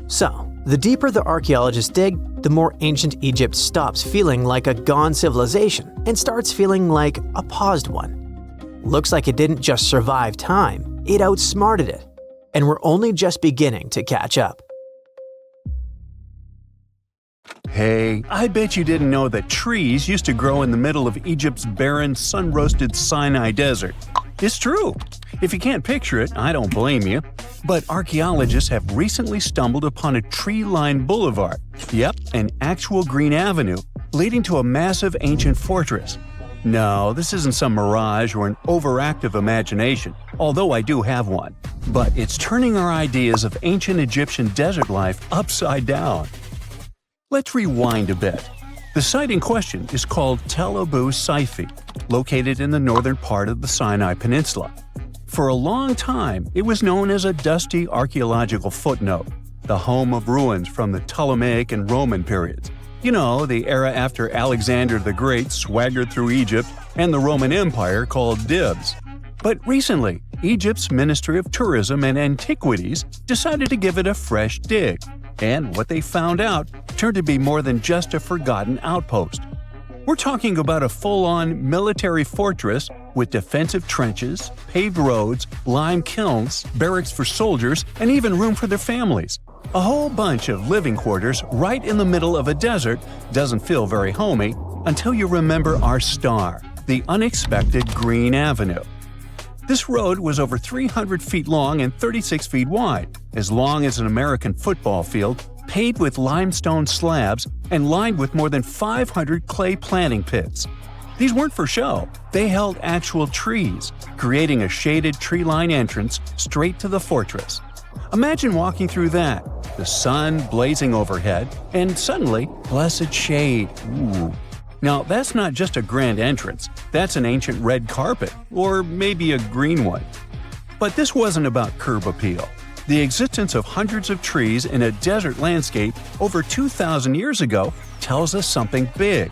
So, the deeper the archaeologists dig, the more ancient Egypt stops feeling like a gone civilization and starts feeling like a paused one. Looks like it didn't just survive time, it outsmarted it. And we're only just beginning to catch up. Hey, I bet you didn't know that trees used to grow in the middle of Egypt's barren, sun-roasted Sinai Desert. It's true. If you can't picture it, I don't blame you. But archaeologists have recently stumbled upon a tree-lined boulevard. Yep, an actual green avenue, leading to a massive ancient fortress. No, this isn't some mirage or an overactive imagination, although I do have one. But it's turning our ideas of ancient Egyptian desert life upside down. Let's rewind a bit. The site in question is called Tel Abu Saifi, located in the northern part of the Sinai Peninsula. For a long time, it was known as a dusty archaeological footnote, the home of ruins from the Ptolemaic and Roman periods. You know, the era after Alexander the Great swaggered through Egypt and the Roman Empire called dibs. But recently, Egypt's Ministry of Tourism and Antiquities decided to give it a fresh dig. And what they found out turned to be more than just a forgotten outpost. We're talking about a full-on military fortress with defensive trenches, paved roads, lime kilns, barracks for soldiers, and even room for their families. A whole bunch of living quarters right in the middle of a desert doesn't feel very homey until you remember our star, the unexpected Green Avenue. This road was over 300 feet long and 36 feet wide, as long as an American football field, paved with limestone slabs and lined with more than 500 clay planting pits. These weren't for show, they held actual trees, creating a shaded tree-line entrance straight to the fortress. Imagine walking through that, the sun blazing overhead, and suddenly, blessed shade. Ooh. Now, that's not just a grand entrance, that's an ancient red carpet, or maybe a green one. But this wasn't about curb appeal. The existence of hundreds of trees in a desert landscape over 2,000 years ago tells us something big.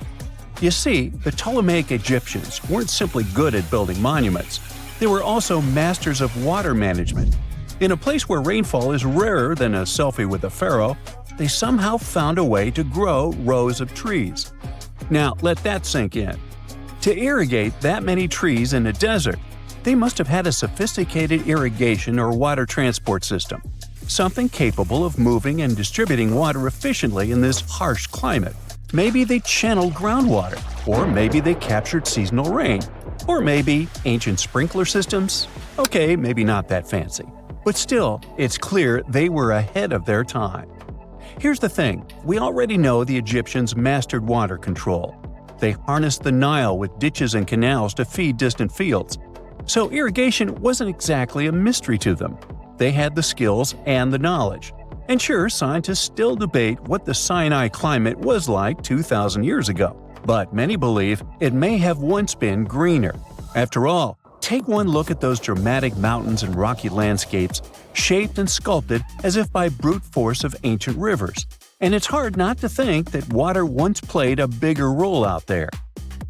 You see, the Ptolemaic Egyptians weren't simply good at building monuments, they were also masters of water management. In a place where rainfall is rarer than a selfie with a pharaoh, they somehow found a way to grow rows of trees. Now, let that sink in. To irrigate that many trees in a desert, they must have had a sophisticated irrigation or water transport system, something capable of moving and distributing water efficiently in this harsh climate. Maybe they channeled groundwater, or maybe they captured seasonal rain, or maybe ancient sprinkler systems. Okay, maybe not that fancy. But still, it's clear they were ahead of their time. Here's the thing, we already know the Egyptians mastered water control. They harnessed the Nile with ditches and canals to feed distant fields. So irrigation wasn't exactly a mystery to them. They had the skills and the knowledge. And sure, scientists still debate what the Sinai climate was like 2,000 years ago. But many believe it may have once been greener. After all, take one look at those dramatic mountains and rocky landscapes, shaped and sculpted as if by brute force of ancient rivers. And it's hard not to think that water once played a bigger role out there.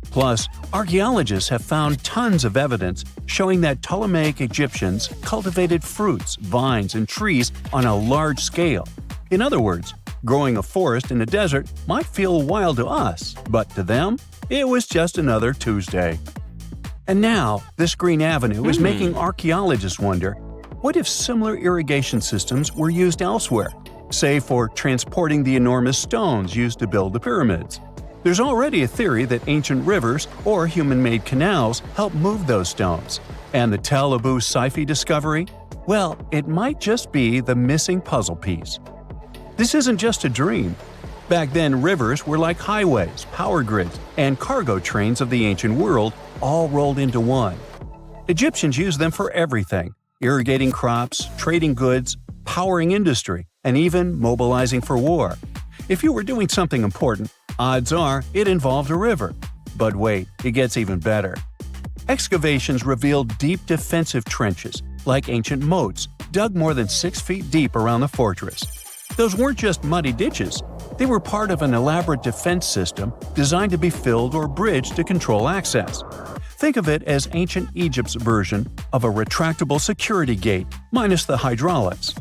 Plus, archaeologists have found tons of evidence showing that Ptolemaic Egyptians cultivated fruits, vines, and trees on a large scale. In other words, growing a forest in a desert might feel wild to us, but to them, it was just another Tuesday. And now, this Green Avenue is making archaeologists wonder, what if similar irrigation systems were used elsewhere, say for transporting the enormous stones used to build the pyramids? There's already a theory that ancient rivers or human-made canals helped move those stones. And the Tel Abu Saifi discovery? Well, it might just be the missing puzzle piece. This isn't just a dream. Back then, rivers were like highways, power grids, and cargo trains of the ancient world, all rolled into one. Egyptians used them for everything – irrigating crops, trading goods, powering industry, and even mobilizing for war. If you were doing something important, odds are it involved a river. But wait, it gets even better. Excavations revealed deep defensive trenches, like ancient moats, dug more than 6 feet deep around the fortress. Those weren't just muddy ditches. They were part of an elaborate defense system designed to be filled or bridged to control access. Think of it as ancient Egypt's version of a retractable security gate, minus the hydraulics.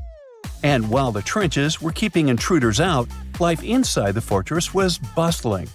And while the trenches were keeping intruders out, life inside the fortress was bustling.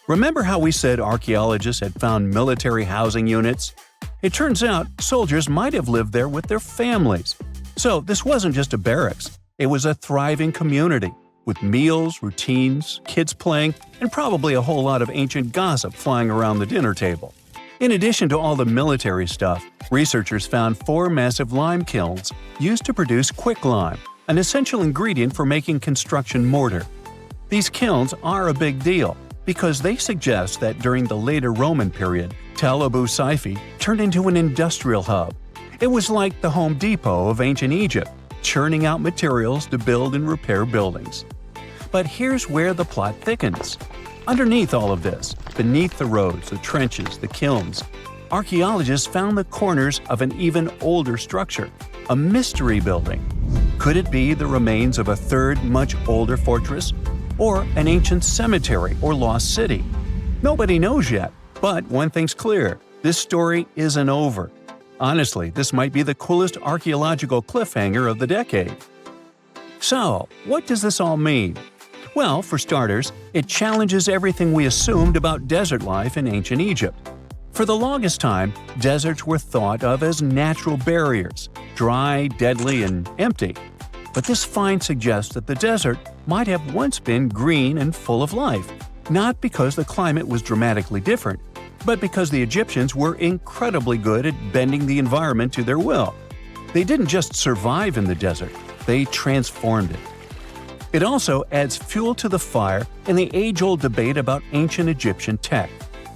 Remember how we said archaeologists had found military housing units? It turns out soldiers might have lived there with their families. So this wasn't just a barracks, it was a thriving community, with meals, routines, kids playing, and probably a whole lot of ancient gossip flying around the dinner table. In addition to all the military stuff, researchers found 4 massive lime kilns used to produce quicklime, an essential ingredient for making construction mortar. These kilns are a big deal. because they suggest that during the later Roman period, Tel Abu Saifi turned into an industrial hub. It was like the Home Depot of ancient Egypt, churning out materials to build and repair buildings. But here's where the plot thickens. Underneath all of this, beneath the roads, the trenches, the kilns, archaeologists found the corners of an even older structure, a mystery building. Could it be the remains of a third, much older fortress? Or an ancient cemetery or lost city? Nobody knows yet, but one thing's clear: this story isn't over. Honestly, this might be the coolest archaeological cliffhanger of the decade. So, what does this all mean? Well, for starters, it challenges everything we assumed about desert life in ancient Egypt. For the longest time, deserts were thought of as natural barriers, dry, deadly, and empty. But this find suggests that the desert might have once been green and full of life, not because the climate was dramatically different, but because the Egyptians were incredibly good at bending the environment to their will. They didn't just survive in the desert, they transformed it. It also adds fuel to the fire in the age-old debate about ancient Egyptian tech.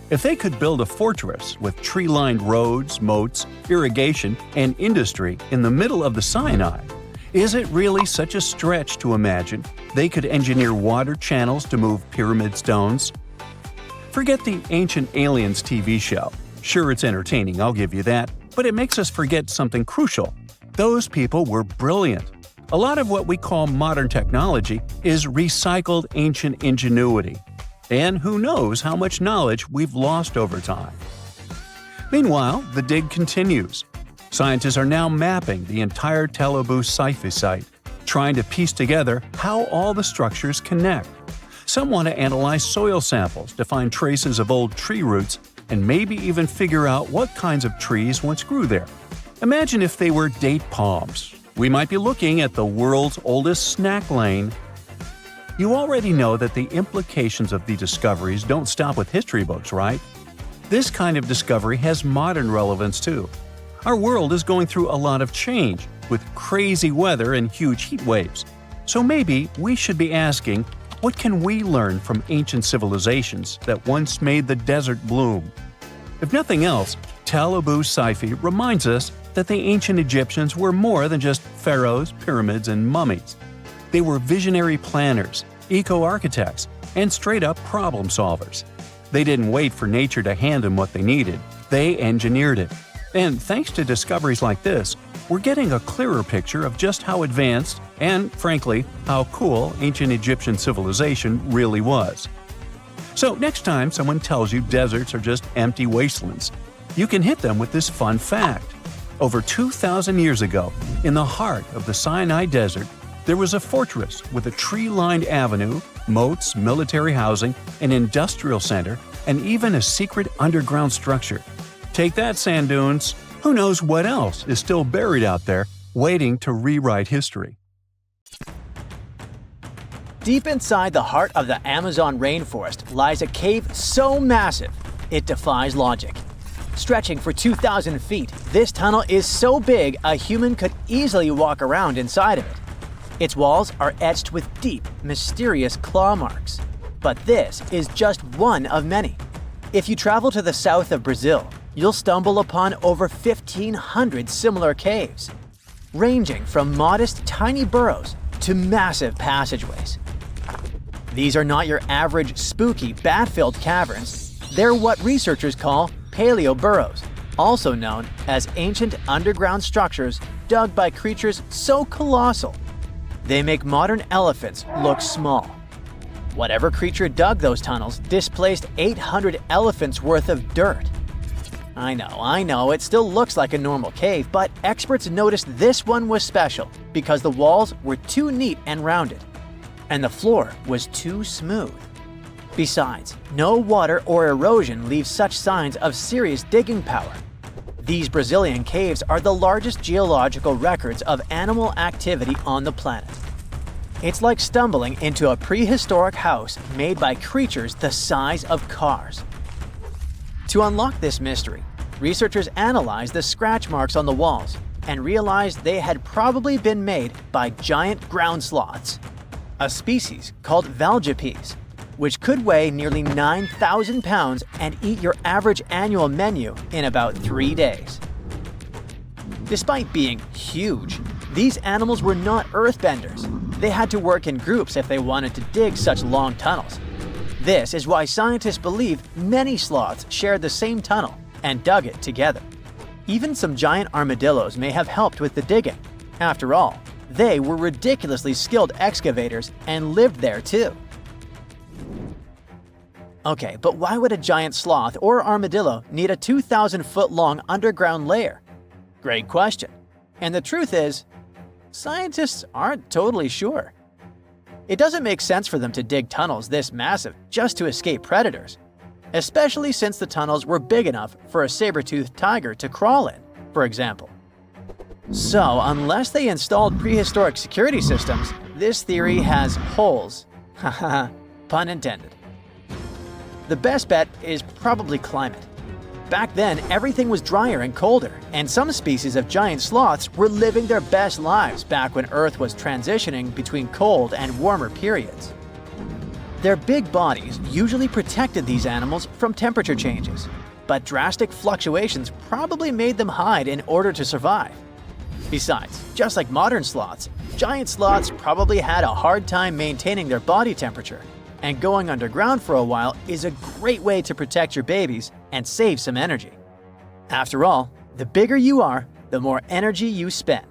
If they could build a fortress with tree-lined roads, moats, irrigation, and industry in the middle of the Sinai, is it really such a stretch to imagine they could engineer water channels to move pyramid stones? Forget the Ancient Aliens TV show. Sure, it's entertaining, I'll give you that, but it makes us forget something crucial. Those people were brilliant. A lot of what we call modern technology is recycled ancient ingenuity. And who knows how much knowledge we've lost over time. Meanwhile, the dig continues. Scientists are now mapping the entire Tel Abu Saifi site, trying to piece together how all the structures connect. Some want to analyze soil samples to find traces of old tree roots and maybe even figure out what kinds of trees once grew there. Imagine if they were date palms. We might be looking at the world's oldest snack lane. You already know that the implications of the discoveries don't stop with history books, right? This kind of discovery has modern relevance too. Our world is going through a lot of change, with crazy weather and huge heat waves. So maybe we should be asking, what can we learn from ancient civilizations that once made the desert bloom? If nothing else, Tel Abu Saifi reminds us that the ancient Egyptians were more than just pharaohs, pyramids, and mummies. They were visionary planners, eco-architects, and straight-up problem solvers. They didn't wait for nature to hand them what they needed. They engineered it. And thanks to discoveries like this, we're getting a clearer picture of just how advanced and, frankly, how cool ancient Egyptian civilization really was. So next time someone tells you deserts are just empty wastelands, you can hit them with this fun fact. Over 2,000 years ago, in the heart of the Sinai Desert, there was a fortress with a tree-lined avenue, moats, military housing, an industrial center, and even a secret underground structure. Take that, sand dunes! Who knows what else is still buried out there, waiting to rewrite history? Deep inside the heart of the Amazon rainforest lies a cave so massive, it defies logic. Stretching for 2,000 feet, this tunnel is so big a human could easily walk around inside of it. Its walls are etched with deep, mysterious claw marks. But this is just one of many. If you travel to the south of Brazil, you'll stumble upon over 1,500 similar caves, ranging from modest tiny burrows to massive passageways. These are not your average spooky, bat-filled caverns. They're what researchers call paleo burrows, also known as ancient underground structures dug by creatures so colossal they make modern elephants look small. Whatever creature dug those tunnels displaced 800 elephants worth of dirt. I know, it still looks like a normal cave, but experts noticed this one was special because the walls were too neat and rounded, and the floor was too smooth. Besides, no water or erosion leaves such signs of serious digging power. These Brazilian caves are the largest geological records of animal activity on the planet. It's like stumbling into a prehistoric house made by creatures the size of cars. To unlock this mystery, researchers analyzed the scratch marks on the walls and realized they had probably been made by giant ground sloths, a species called valgipes, which could weigh nearly 9,000 pounds and eat your average annual menu in about 3 days. Despite being huge, these animals were not earthbenders. They had to work in groups if they wanted to dig such long tunnels. This is why scientists believe many sloths shared the same tunnel and dug it together. Even some giant armadillos may have helped with the digging. After all, they were ridiculously skilled excavators and lived there too. Okay, but why would a giant sloth or armadillo need a 2,000-foot-long underground lair? Great question. And the truth is, scientists aren't totally sure. It doesn't make sense for them to dig tunnels this massive just to escape predators, especially since the tunnels were big enough for a saber-toothed tiger to crawl in, for example. So, unless they installed prehistoric security systems, this theory has holes. Haha, pun intended. The best bet is probably climate. Back then, everything was drier and colder, and some species of giant sloths were living their best lives back when Earth was transitioning between cold and warmer periods. Their big bodies usually protected these animals from temperature changes, but drastic fluctuations probably made them hide in order to survive. Besides, just like modern sloths, giant sloths probably had a hard time maintaining their body temperature, and going underground for a while is a great way to protect your babies and save some energy. After all, the bigger you are, the more energy you spend.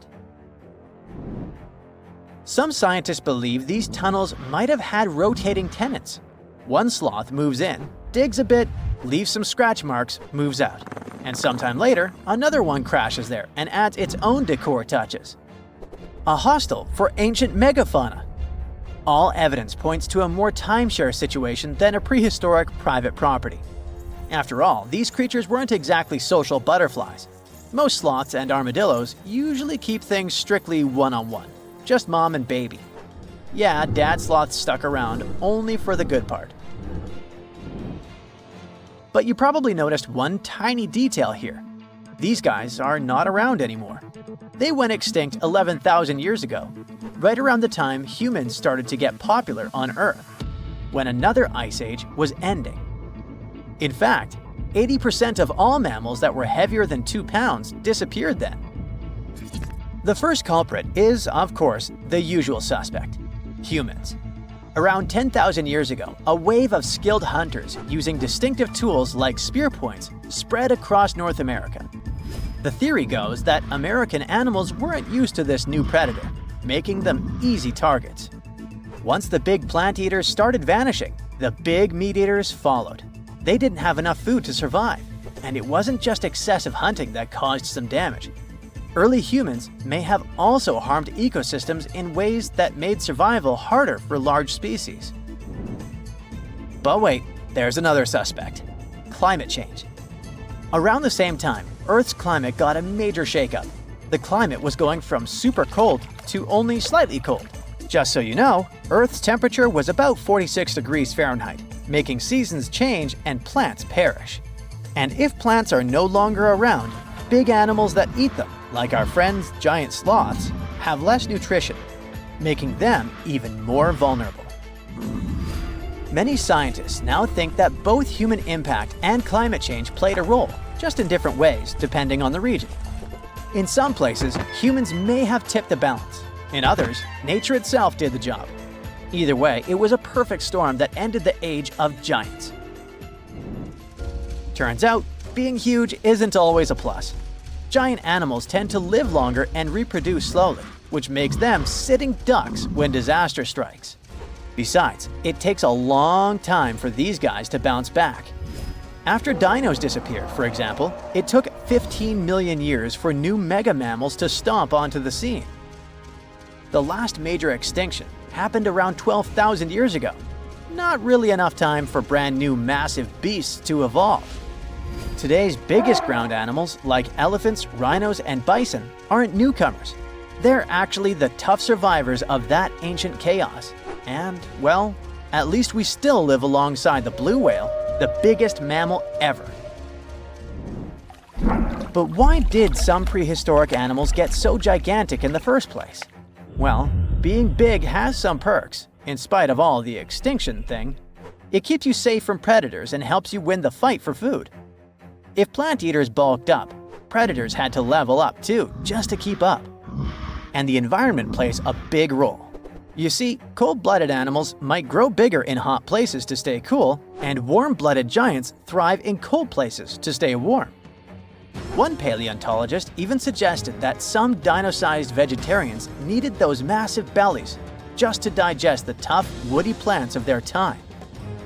Some scientists believe these tunnels might have had rotating tenants. One sloth moves in, digs a bit, leaves some scratch marks, moves out. And sometime later, another one crashes there and adds its own decor touches. A hostel for ancient megafauna. All evidence points to a more timeshare situation than a prehistoric private property. After all, these creatures weren't exactly social butterflies. Most sloths and armadillos usually keep things strictly one-on-one, just mom and baby. Yeah, dad sloth stuck around only for the good part. But you probably noticed one tiny detail here. These guys are not around anymore. They went extinct 11,000 years ago, right around the time humans started to get popular on Earth, when another ice age was ending. In fact, 80% of all mammals that were heavier than 2 pounds disappeared then. The first culprit is, of course, the usual suspect: humans. Around 10,000 years ago, a wave of skilled hunters using distinctive tools like spear points spread across North America. The theory goes that American animals weren't used to this new predator, making them easy targets. Once the big plant eaters started vanishing, the big meat eaters followed. They didn't have enough food to survive, and it wasn't just excessive hunting that caused some damage. Early humans may have also harmed ecosystems in ways that made survival harder for large species. But wait, there's another suspect: climate change. Around the same time, Earth's climate got a major shakeup. The climate was going from super cold to only slightly cold. Just so you know, Earth's temperature was about 46 degrees Fahrenheit, making seasons change and plants perish. And if plants are no longer around, big animals that eat them, like our friends giant sloths, have less nutrition, making them even more vulnerable. Many scientists now think that both human impact and climate change played a role, just in different ways depending on the region. In some places, humans may have tipped the balance. In others, nature itself did the job. Either way, it was a perfect storm that ended the age of giants. Turns out, being huge isn't always a plus. Giant animals tend to live longer and reproduce slowly, which makes them sitting ducks when disaster strikes. Besides, it takes a long time for these guys to bounce back. After dinos disappeared, for example, it took 15 million years for new mega mammals to stomp onto the scene. The last major extinction happened around 12,000 years ago. Not really enough time for brand new massive beasts to evolve. Today's biggest ground animals, like elephants, rhinos, and bison, aren't newcomers. They're actually the tough survivors of that ancient chaos. And, well, at least we still live alongside the blue whale, the biggest mammal ever. But why did some prehistoric animals get so gigantic in the first place? Well, being big has some perks, in spite of all the extinction thing. It keeps you safe from predators and helps you win the fight for food. If plant eaters bulked up, predators had to level up too, just to keep up. And the environment plays a big role. You see, cold-blooded animals might grow bigger in hot places to stay cool, and warm-blooded giants thrive in cold places to stay warm. One paleontologist even suggested that some dino-sized vegetarians needed those massive bellies just to digest the tough, woody plants of their time,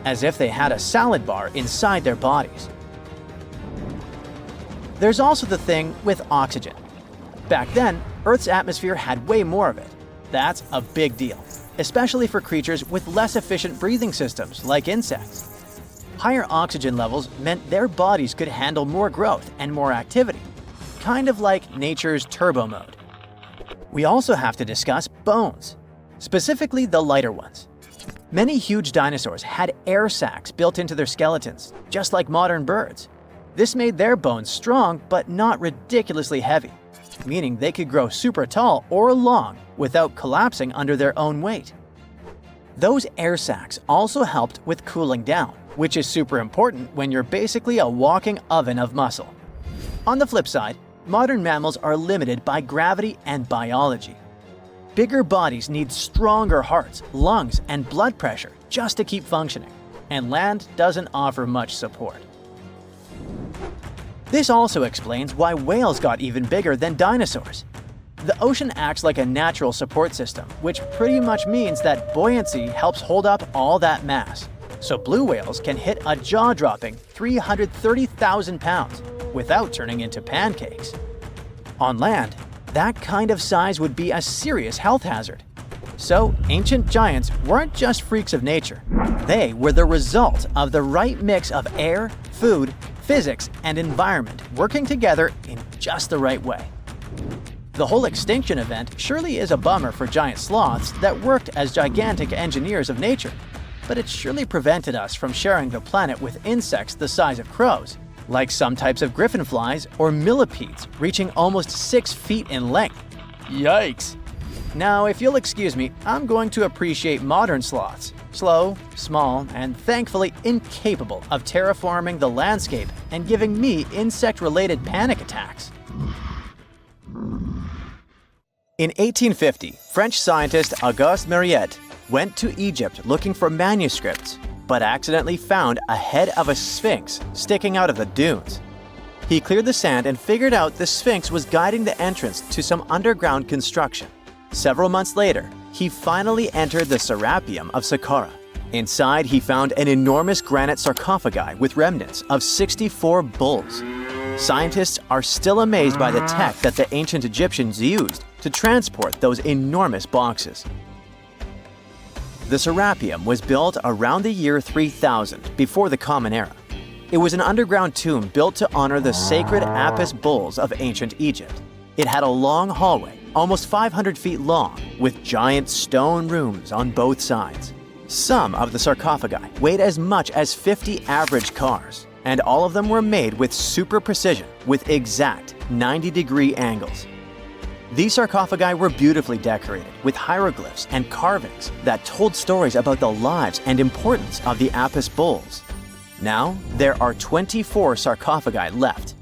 as if they had a salad bar inside their bodies. There's also the thing with oxygen. Back then, Earth's atmosphere had way more of it. That's a big deal, especially for creatures with less efficient breathing systems like insects. Higher oxygen levels meant their bodies could handle more growth and more activity, kind of like nature's turbo mode. We also have to discuss bones, specifically the lighter ones. Many huge dinosaurs had air sacs built into their skeletons, just like modern birds. This made their bones strong but not ridiculously heavy, meaning they could grow super tall or long without collapsing under their own weight. Those air sacs also helped with cooling down, which is super important when you're basically a walking oven of muscle. On the flip side, modern mammals are limited by gravity and biology. Bigger bodies need stronger hearts, lungs, and blood pressure just to keep functioning, and land doesn't offer much support. This also explains why whales got even bigger than dinosaurs. The ocean acts like a natural support system, which pretty much means that buoyancy helps hold up all that mass. So blue whales can hit a jaw-dropping 330,000 pounds without turning into pancakes. On land, that kind of size would be a serious health hazard. So ancient giants weren't just freaks of nature. They were the result of the right mix of air, food, physics, and environment working together in just the right way. The whole extinction event surely is a bummer for giant sloths that worked as gigantic engineers of nature, but it surely prevented us from sharing the planet with insects the size of crows, like some types of griffinflies or millipedes reaching almost 6 feet in length. Yikes! Now, if you'll excuse me, I'm going to appreciate modern sloths. Slow, small, and thankfully incapable of terraforming the landscape and giving me insect-related panic attacks. In 1850, French scientist Auguste Mariette went to Egypt looking for manuscripts, but accidentally found a head of a sphinx sticking out of the dunes. He cleared the sand and figured out the sphinx was guiding the entrance to some underground construction. Several months later, he finally entered the Serapeum of Saqqara. Inside, he found an enormous granite sarcophagi with remnants of 64 bulls. Scientists are still amazed by the tech that the ancient Egyptians used to transport those enormous boxes. The Serapeum was built around the year 3000 before the Common Era. It was an underground tomb built to honor the sacred Apis bulls of ancient Egypt. It had a long hallway, almost 500 feet long, with giant stone rooms on both sides. Some of the sarcophagi weighed as much as 50 average cars, and all of them were made with super precision with exact 90-degree angles. These sarcophagi were beautifully decorated with hieroglyphs and carvings that told stories about the lives and importance of the Apis bulls. Now, there are 24 sarcophagi left.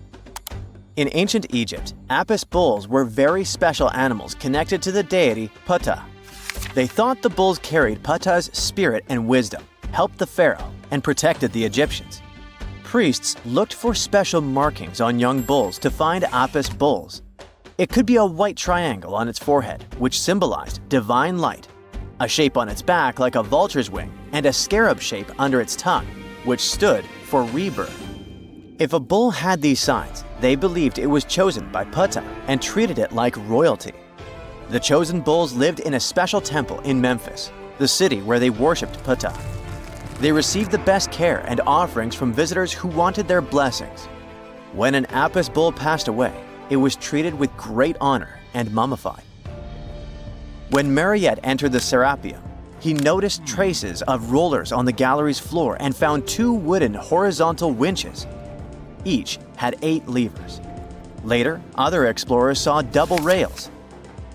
In ancient Egypt, Apis bulls were very special animals connected to the deity Ptah. They thought the bulls carried Ptah's spirit and wisdom, helped the pharaoh, and protected the Egyptians. Priests looked for special markings on young bulls to find Apis bulls. It could be a white triangle on its forehead, which symbolized divine light, a shape on its back like a vulture's wing, and a scarab shape under its tongue, which stood for rebirth. If a bull had these signs, they believed it was chosen by Ptah and treated it like royalty. The chosen bulls lived in a special temple in Memphis, the city where they worshipped Ptah. They received the best care and offerings from visitors who wanted their blessings. When an Apis bull passed away, it was treated with great honor and mummified. When Mariette entered the Serapeum, he noticed traces of rollers on the gallery's floor and found 2 wooden horizontal winches. Each had 8 levers. Later, other explorers saw double rails.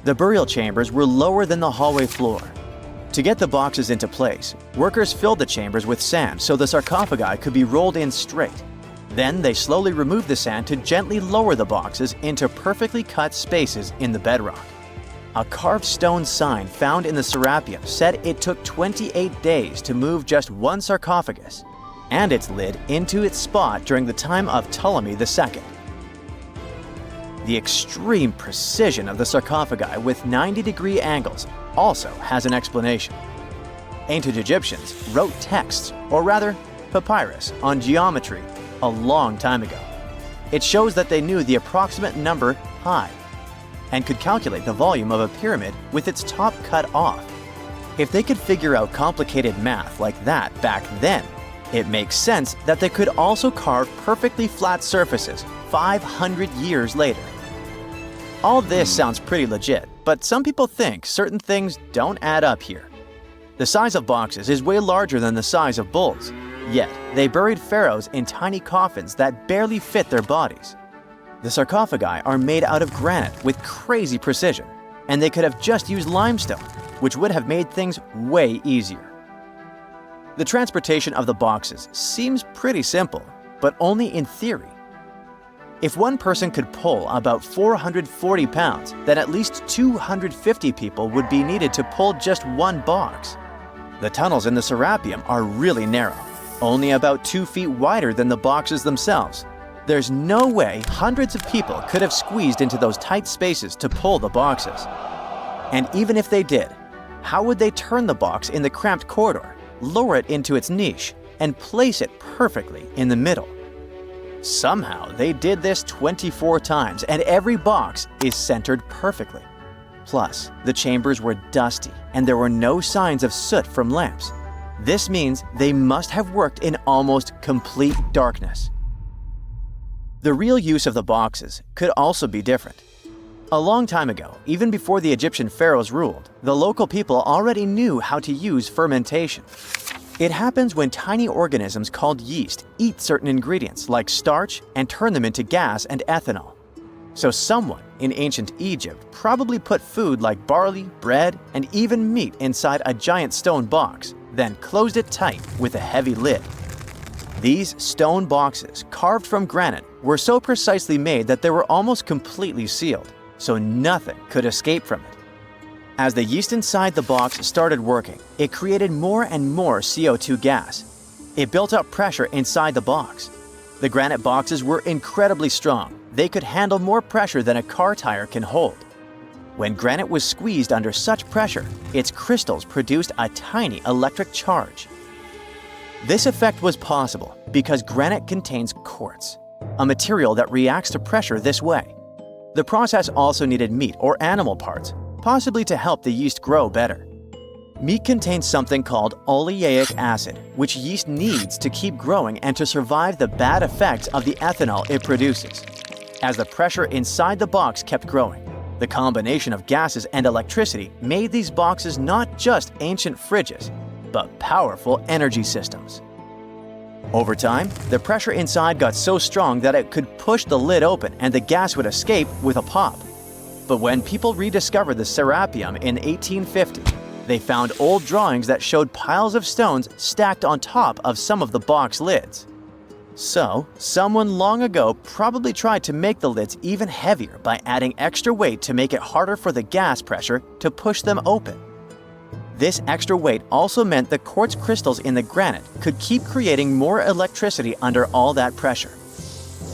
The burial chambers were lower than the hallway floor. To get the boxes into place, workers filled the chambers with sand so the sarcophagi could be rolled in straight. Then they slowly removed the sand to gently lower the boxes into perfectly cut spaces in the bedrock. A carved stone sign found in the Serapeum said it took 28 days to move just one sarcophagus and its lid into its spot during the time of Ptolemy II. The extreme precision of the sarcophagi with 90-degree angles also has an explanation. Ancient Egyptians wrote texts, or rather, papyrus, on geometry a long time ago. It shows that they knew the approximate number pi and could calculate the volume of a pyramid with its top cut off. If they could figure out complicated math like that back then, it makes sense that they could also carve perfectly flat surfaces 500 years later. All this sounds pretty legit, but some people think certain things don't add up here. The size of boxes is way larger than the size of bulls, yet they buried pharaohs in tiny coffins that barely fit their bodies. The sarcophagi are made out of granite with crazy precision, and they could have just used limestone, which would have made things way easier. The transportation of the boxes seems pretty simple, but only in theory. If one person could pull about 440 pounds, then at least 250 people would be needed to pull just one box. The tunnels in the Serapeum are really narrow, only about 2 feet wider than the boxes themselves. There's no way hundreds of people could have squeezed into those tight spaces to pull the boxes. And even if they did, how would they turn the box in the cramped corridor, lower it into its niche, and place it perfectly in the middle? Somehow, they did this 24 times, and every box is centered perfectly. Plus, the chambers were dusty, and there were no signs of soot from lamps. This means they must have worked in almost complete darkness. The real use of the boxes could also be different. A long time ago, even before the Egyptian pharaohs ruled, the local people already knew how to use fermentation. It happens when tiny organisms called yeast eat certain ingredients like starch and turn them into gas and ethanol. So someone in ancient Egypt probably put food like barley, bread, and even meat inside a giant stone box, then closed it tight with a heavy lid. These stone boxes, carved from granite, were so precisely made that they were almost completely sealed, so nothing could escape from it. As the yeast inside the box started working, it created more and more CO2 gas. It built up pressure inside the box. The granite boxes were incredibly strong. They could handle more pressure than a car tire can hold. When granite was squeezed under such pressure, its crystals produced a tiny electric charge. This effect was possible because granite contains quartz, a material that reacts to pressure this way. The process also needed meat or animal parts, possibly to help the yeast grow better. Meat contains something called oleic acid, which yeast needs to keep growing and to survive the bad effects of the ethanol it produces. As the pressure inside the box kept growing, the combination of gases and electricity made these boxes not just ancient fridges, but powerful energy systems. Over time, the pressure inside got so strong that it could push the lid open and the gas would escape with a pop. But when people rediscovered the Serapeum in 1850, they found old drawings that showed piles of stones stacked on top of some of the box lids. So, someone long ago probably tried to make the lids even heavier by adding extra weight to make it harder for the gas pressure to push them open. This extra weight also meant the quartz crystals in the granite could keep creating more electricity under all that pressure.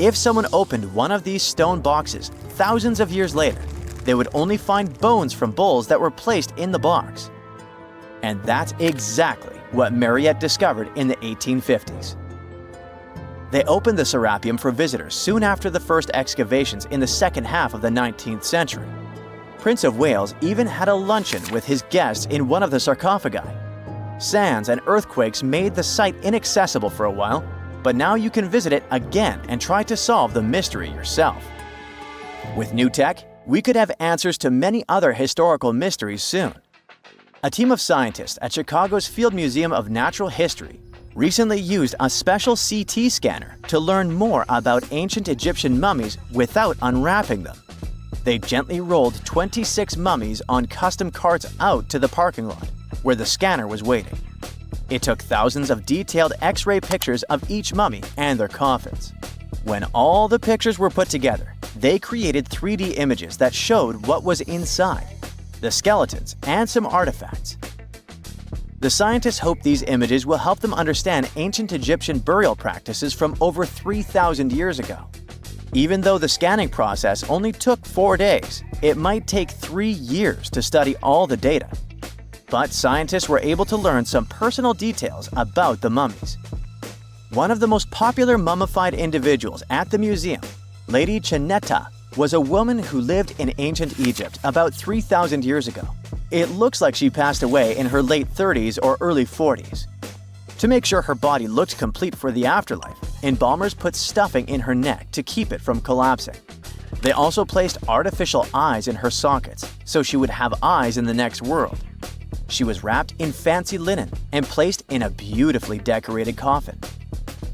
If someone opened one of these stone boxes thousands of years later, they would only find bones from bulls that were placed in the box. And that's exactly what Marriott discovered in the 1850s. They opened the Serapeum for visitors soon after the first excavations in the second half of the 19th century. Prince of Wales even had a luncheon with his guests in one of the sarcophagi. Sands and earthquakes made the site inaccessible for a while, but now you can visit it again and try to solve the mystery yourself. With new tech, we could have answers to many other historical mysteries soon. A team of scientists at Chicago's Field Museum of Natural History recently used a special CT scanner to learn more about ancient Egyptian mummies without unwrapping them. They gently rolled 26 mummies on custom carts out to the parking lot. where the scanner was waiting. It took thousands of detailed X-ray pictures of each mummy and their coffins. When all the pictures were put together, they created 3D images that showed what was inside, the skeletons, and some artifacts. The scientists hope these images will help them understand ancient Egyptian burial practices from over 3,000 years ago. Even though the scanning process only took 4 days, it might take 3 years to study all the data. But scientists were able to learn some personal details about the mummies. One of the most popular mummified individuals at the museum, Lady Chineta, was a woman who lived in ancient Egypt about 3,000 years ago. It looks like she passed away in her late 30s or early 40s. To make sure her body looked complete for the afterlife, embalmers put stuffing in her neck to keep it from collapsing. They also placed artificial eyes in her sockets, so she would have eyes in the next world. She was wrapped in fancy linen and placed in a beautifully decorated coffin.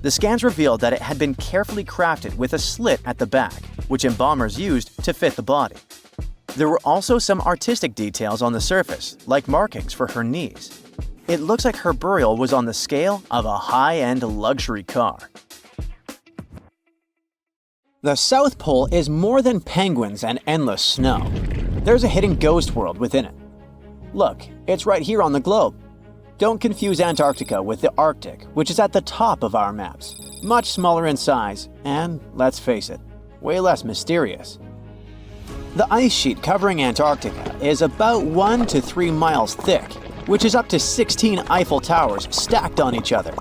The scans revealed that it had been carefully crafted with a slit at the back, which embalmers used to fit the body. There were also some artistic details on the surface, like markings for her knees. It looks like her burial was on the scale of a high-end luxury car. The South Pole is more than penguins and endless snow. There's a hidden ghost world within it. Look, it's right here on the globe. Don't confuse Antarctica with the Arctic, which is at the top of our maps. Much smaller in size, and, let's face it, way less mysterious. The ice sheet covering Antarctica is about 1 to 3 miles thick, which is up to 16 Eiffel Towers stacked on each other.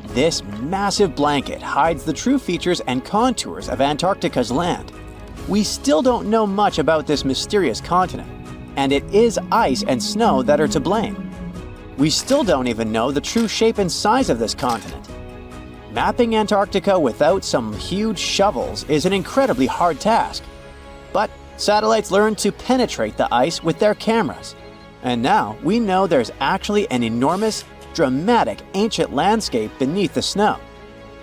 This massive blanket hides the true features and contours of Antarctica's land. We still don't know much about this mysterious continent, and it is ice and snow that are to blame. We still don't even know the true shape and size of this continent. Mapping Antarctica without some huge shovels is an incredibly hard task. But satellites learned to penetrate the ice with their cameras. And now we know there's actually an enormous, dramatic ancient landscape beneath the snow.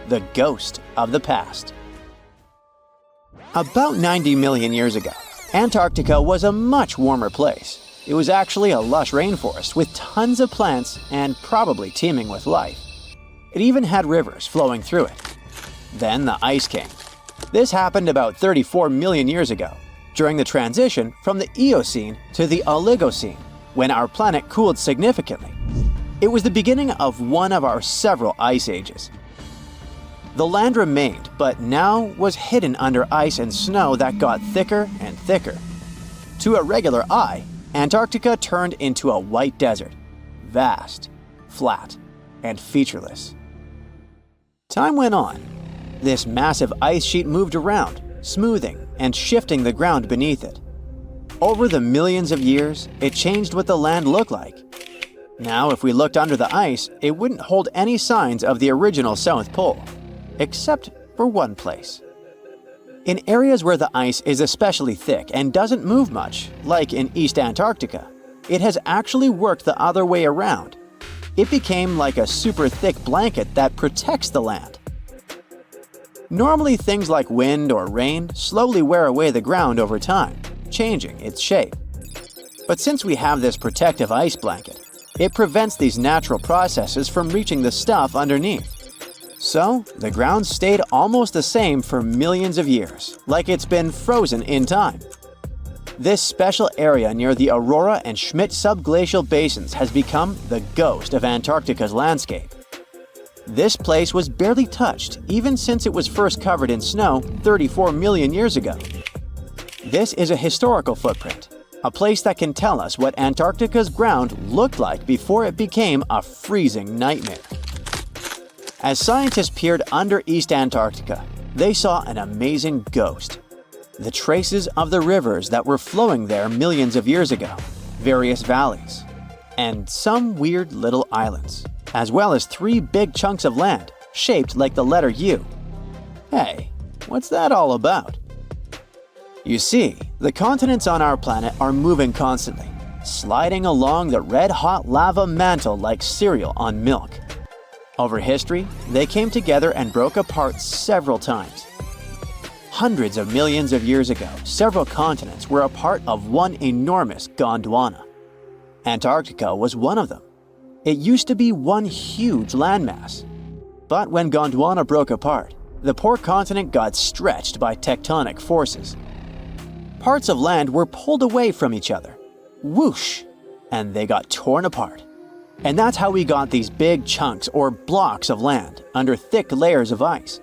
The ghost of the past. About 90 million years ago, Antarctica was a much warmer place. It was actually a lush rainforest with tons of plants and probably teeming with life. It even had rivers flowing through it. Then the ice came. This happened about 34 million years ago, during the transition from the Eocene to the Oligocene, when our planet cooled significantly. It was the beginning of one of our several ice ages. The land remained, but now was hidden under ice and snow that got thicker and thicker. To a regular eye, Antarctica turned into a white desert, vast, flat, and featureless. Time went on. This massive ice sheet moved around, smoothing and shifting the ground beneath it. Over the millions of years, it changed what the land looked like. Now, if we looked under the ice, it wouldn't hold any signs of the original South Pole, except for one place. In areas where the ice is especially thick and doesn't move much, like in East Antarctica, it has actually worked the other way around. It became like a super thick blanket that protects the land. Normally, things like wind or rain slowly wear away the ground over time, changing its shape. But since we have this protective ice blanket, it prevents these natural processes from reaching the stuff underneath. So, the ground stayed almost the same for millions of years, like it's been frozen in time. This special area near the Aurora and Schmidt subglacial basins has become the ghost of Antarctica's landscape. This place was barely touched even since it was first covered in snow 34 million years ago. This is a historical footprint, a place that can tell us what Antarctica's ground looked like before it became a freezing nightmare. As scientists peered under East Antarctica, they saw an amazing ghost. The traces of the rivers that were flowing there millions of years ago, various valleys, and some weird little islands, as well as 3 big chunks of land shaped like the letter U. Hey, what's that all about? You see, the continents on our planet are moving constantly, sliding along the red-hot lava mantle like cereal on milk. Over history, they came together and broke apart several times. Hundreds of millions of years ago, several continents were a part of one enormous Gondwana. Antarctica was one of them. It used to be one huge landmass. But when Gondwana broke apart, the poor continent got stretched by tectonic forces. Parts of land were pulled away from each other. Whoosh! And they got torn apart. And that's how we got these big chunks or blocks of land under thick layers of ice.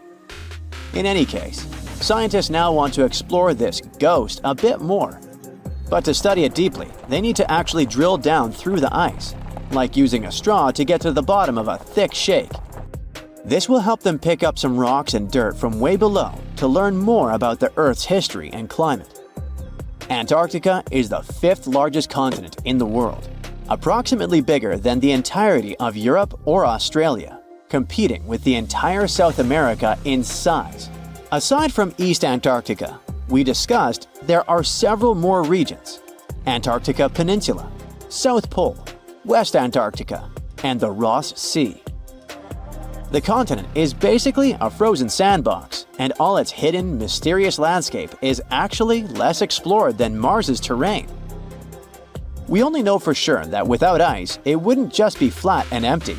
In any case, scientists now want to explore this ghost a bit more. But to study it deeply, they need to actually drill down through the ice, like using a straw to get to the bottom of a thick shake. This will help them pick up some rocks and dirt from way below to learn more about the Earth's history and climate. Antarctica is the 5th largest continent in the world, approximately bigger than the entirety of Europe or Australia, competing with the entire South America in size. Aside from East Antarctica, we discussed there are several more regions: Antarctica Peninsula, South Pole, West Antarctica, and the Ross Sea. The continent is basically a frozen sandbox, and all its hidden, mysterious landscape is actually less explored than Mars's terrain. We only know for sure that without ice, it wouldn't just be flat and empty,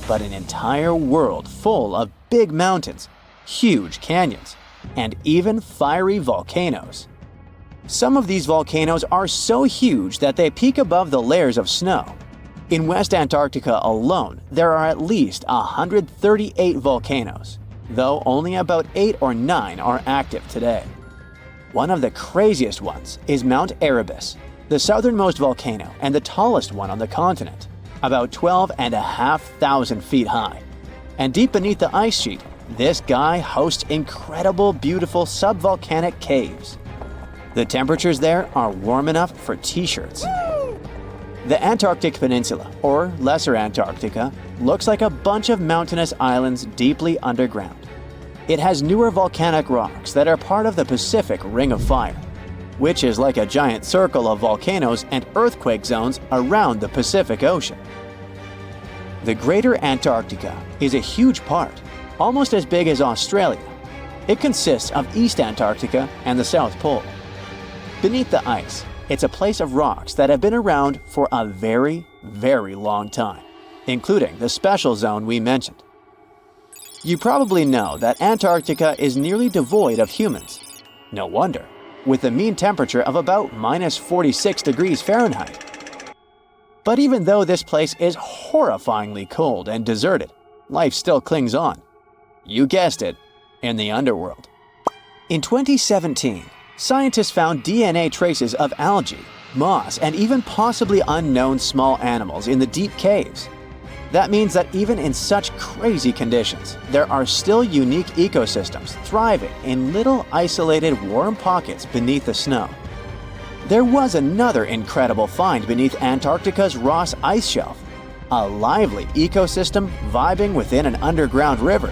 but an entire world full of big mountains, huge canyons, and even fiery volcanoes. Some of these volcanoes are so huge that they peak above the layers of snow. In West Antarctica alone, there are at least 138 volcanoes, though only about 8 or 9 are active today. One of the craziest ones is Mount Erebus, the southernmost volcano and the tallest one on the continent, about 12,500 feet high. And deep beneath the ice sheet, this guy hosts incredible, beautiful subvolcanic caves. The temperatures there are warm enough for t-shirts. The Antarctic Peninsula, or Lesser Antarctica, looks like a bunch of mountainous islands deeply underground. It has newer volcanic rocks that are part of the Pacific Ring of Fire, which is like a giant circle of volcanoes and earthquake zones around the Pacific Ocean. The Greater Antarctica is a huge part, almost as big as Australia. It consists of East Antarctica and the South Pole. Beneath the ice, it's a place of rocks that have been around for a very, very long time, including the special zone we mentioned. You probably know that Antarctica is nearly devoid of humans. No wonder, with a mean temperature of about -46 degrees Fahrenheit. But even though this place is horrifyingly cold and deserted, life still clings on. You guessed it, in the underworld. In 2017, scientists found DNA traces of algae, moss, and even possibly unknown small animals in the deep caves. That means that even in such crazy conditions, there are still unique ecosystems thriving in little isolated warm pockets beneath the snow. There was another incredible find beneath Antarctica's Ross Ice Shelf, a lively ecosystem vibing within an underground river.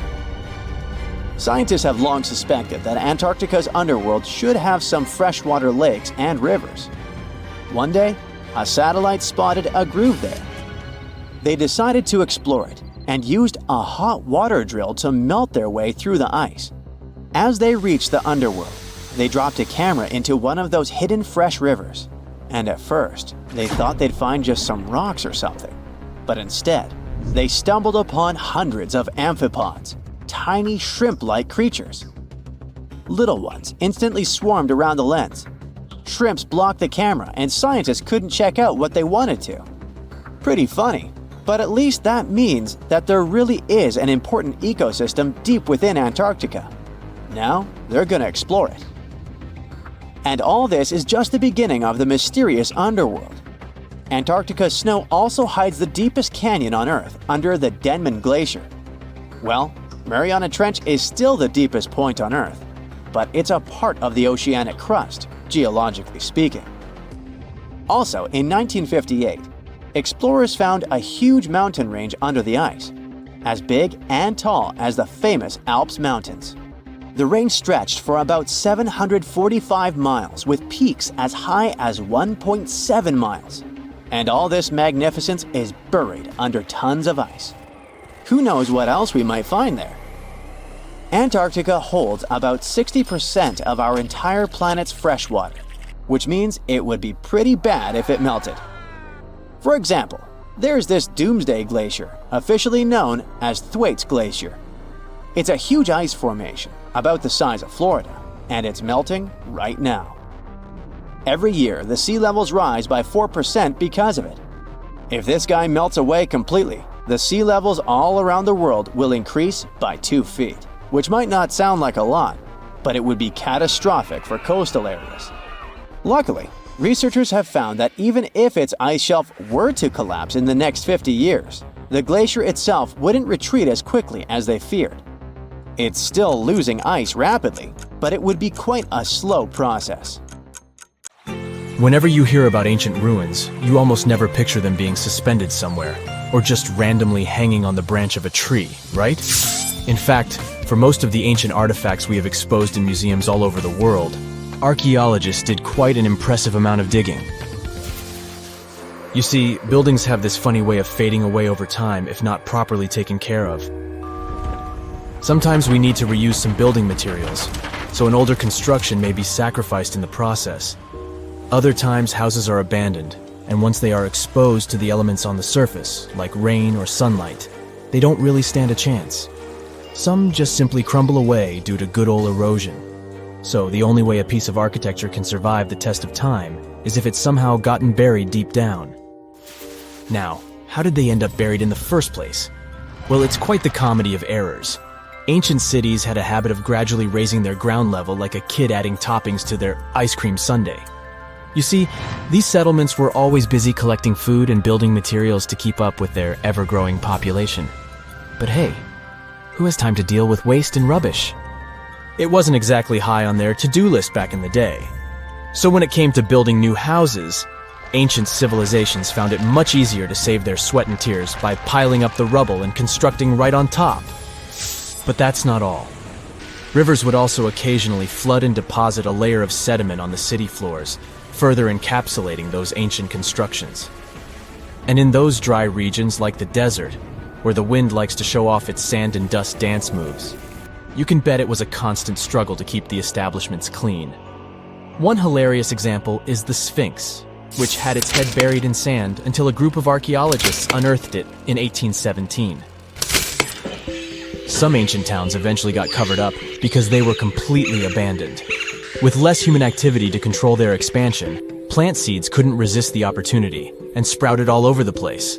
Scientists have long suspected that Antarctica's underworld should have some freshwater lakes and rivers. One day, a satellite spotted a groove there. They decided to explore it and used a hot water drill to melt their way through the ice. As they reached the underworld, they dropped a camera into one of those hidden fresh rivers. And at first, they thought they'd find just some rocks or something. But instead, they stumbled upon hundreds of amphipods, tiny shrimp-like creatures. Little ones instantly swarmed around the lens. Shrimps blocked the camera and scientists couldn't check out what they wanted to. Pretty funny, but at least that means that there really is an important ecosystem deep within Antarctica. Now, they're gonna explore it. And all this is just the beginning of the mysterious underworld. Antarctica's snow also hides the deepest canyon on Earth under the Denman Glacier. Well, Mariana Trench is still the deepest point on Earth, but it's a part of the oceanic crust, geologically speaking. Also, in 1958, explorers found a huge mountain range under the ice, as big and tall as the famous Alps Mountains. The range stretched for about 745 miles with peaks as high as 1.7 miles. And all this magnificence is buried under tons of ice. Who knows what else we might find there? Antarctica holds about 60% of our entire planet's fresh water, which means it would be pretty bad if it melted. For example, there's this Doomsday Glacier, officially known as Thwaites Glacier. It's a huge ice formation, about the size of Florida, and it's melting right now. Every year, the sea levels rise by 4% because of it. If this guy melts away completely, the sea levels all around the world will increase by 2 feet, which might not sound like a lot, but it would be catastrophic for coastal areas. Luckily, researchers have found that even if its ice shelf were to collapse in the next 50 years, the glacier itself wouldn't retreat as quickly as they feared. It's still losing ice rapidly, but it would be quite a slow process. Whenever you hear about ancient ruins, you almost never picture them being suspended somewhere, or just randomly hanging on the branch of a tree, right? In fact, for most of the ancient artifacts we have exposed in museums all over the world, archaeologists did quite an impressive amount of digging. You see, buildings have this funny way of fading away over time if not properly taken care of. Sometimes we need to reuse some building materials, so an older construction may be sacrificed in the process. Other times, houses are abandoned, and once they are exposed to the elements on the surface, like rain or sunlight, they don't really stand a chance. Some just simply crumble away due to good old erosion. So the only way a piece of architecture can survive the test of time is if it's somehow gotten buried deep down. Now, how did they end up buried in the first place? Well, it's quite the comedy of errors. Ancient cities had a habit of gradually raising their ground level like a kid adding toppings to their ice cream sundae. You see, these settlements were always busy collecting food and building materials to keep up with their ever-growing population. But hey, who has time to deal with waste and rubbish? It wasn't exactly high on their to-do list back in the day. So when it came to building new houses, ancient civilizations found it much easier to save their sweat and tears by piling up the rubble and constructing right on top. But that's not all. Rivers would also occasionally flood and deposit a layer of sediment on the city floors, further encapsulating those ancient constructions. And in those dry regions like the desert, where the wind likes to show off its sand and dust dance moves, you can bet it was a constant struggle to keep the establishments clean. One hilarious example is the Sphinx, which had its head buried in sand until a group of archaeologists unearthed it in 1817. Some ancient towns eventually got covered up because they were completely abandoned. With less human activity to control their expansion, plant seeds couldn't resist the opportunity and sprouted all over the place.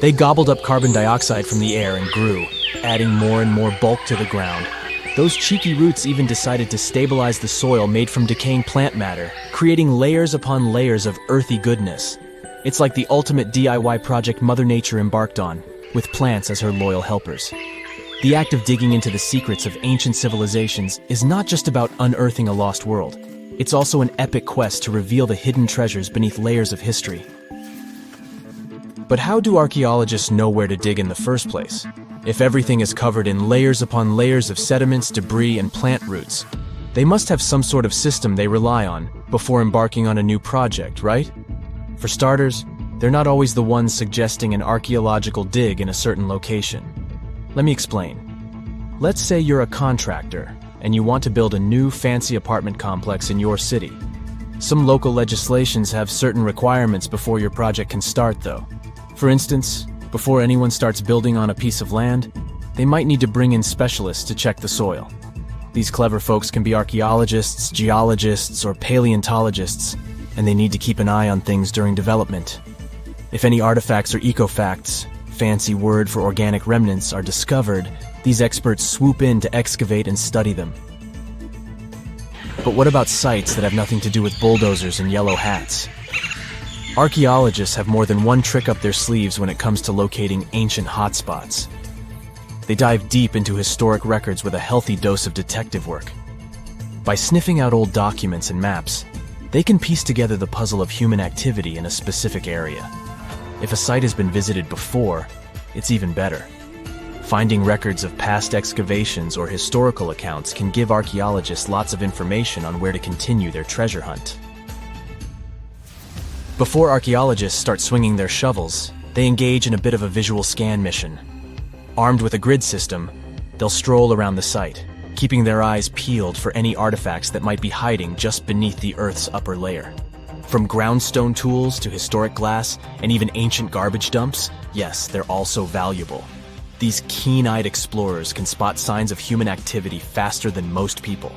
They gobbled up carbon dioxide from the air and grew, adding more and more bulk to the ground. Those cheeky roots even decided to stabilize the soil made from decaying plant matter, creating layers upon layers of earthy goodness. It's like the ultimate DIY project Mother Nature embarked on, with plants as her loyal helpers. The act of digging into the secrets of ancient civilizations is not just about unearthing a lost world. It's also an epic quest to reveal the hidden treasures beneath layers of history. But how do archaeologists know where to dig in the first place? If everything is covered in layers upon layers of sediments, debris, and plant roots, they must have some sort of system they rely on before embarking on a new project, right? For starters, they're not always the ones suggesting an archaeological dig in a certain location. Let me explain. Let's say you're a contractor and you want to build a new fancy apartment complex in your city. Some local legislations have certain requirements before your project can start, though. For instance, before anyone starts building on a piece of land, they might need to bring in specialists to check the soil. These clever folks can be archaeologists, geologists, or paleontologists, and they need to keep an eye on things during development. If any artifacts or ecofacts, fancy word for organic remnants, are discovered, these experts swoop in to excavate and study them. But what about sites that have nothing to do with bulldozers and yellow hats? Archaeologists have more than one trick up their sleeves when it comes to locating ancient hotspots. They dive deep into historic records with a healthy dose of detective work. By sniffing out old documents and maps, they can piece together the puzzle of human activity in a specific area. If a site has been visited before, it's even better. Finding records of past excavations or historical accounts can give archaeologists lots of information on where to continue their treasure hunt. Before archaeologists start swinging their shovels, they engage in a bit of a visual scan mission. Armed with a grid system, they'll stroll around the site, keeping their eyes peeled for any artifacts that might be hiding just beneath the Earth's upper layer. From groundstone tools to historic glass and even ancient garbage dumps, yes, they're also valuable. These keen-eyed explorers can spot signs of human activity faster than most people.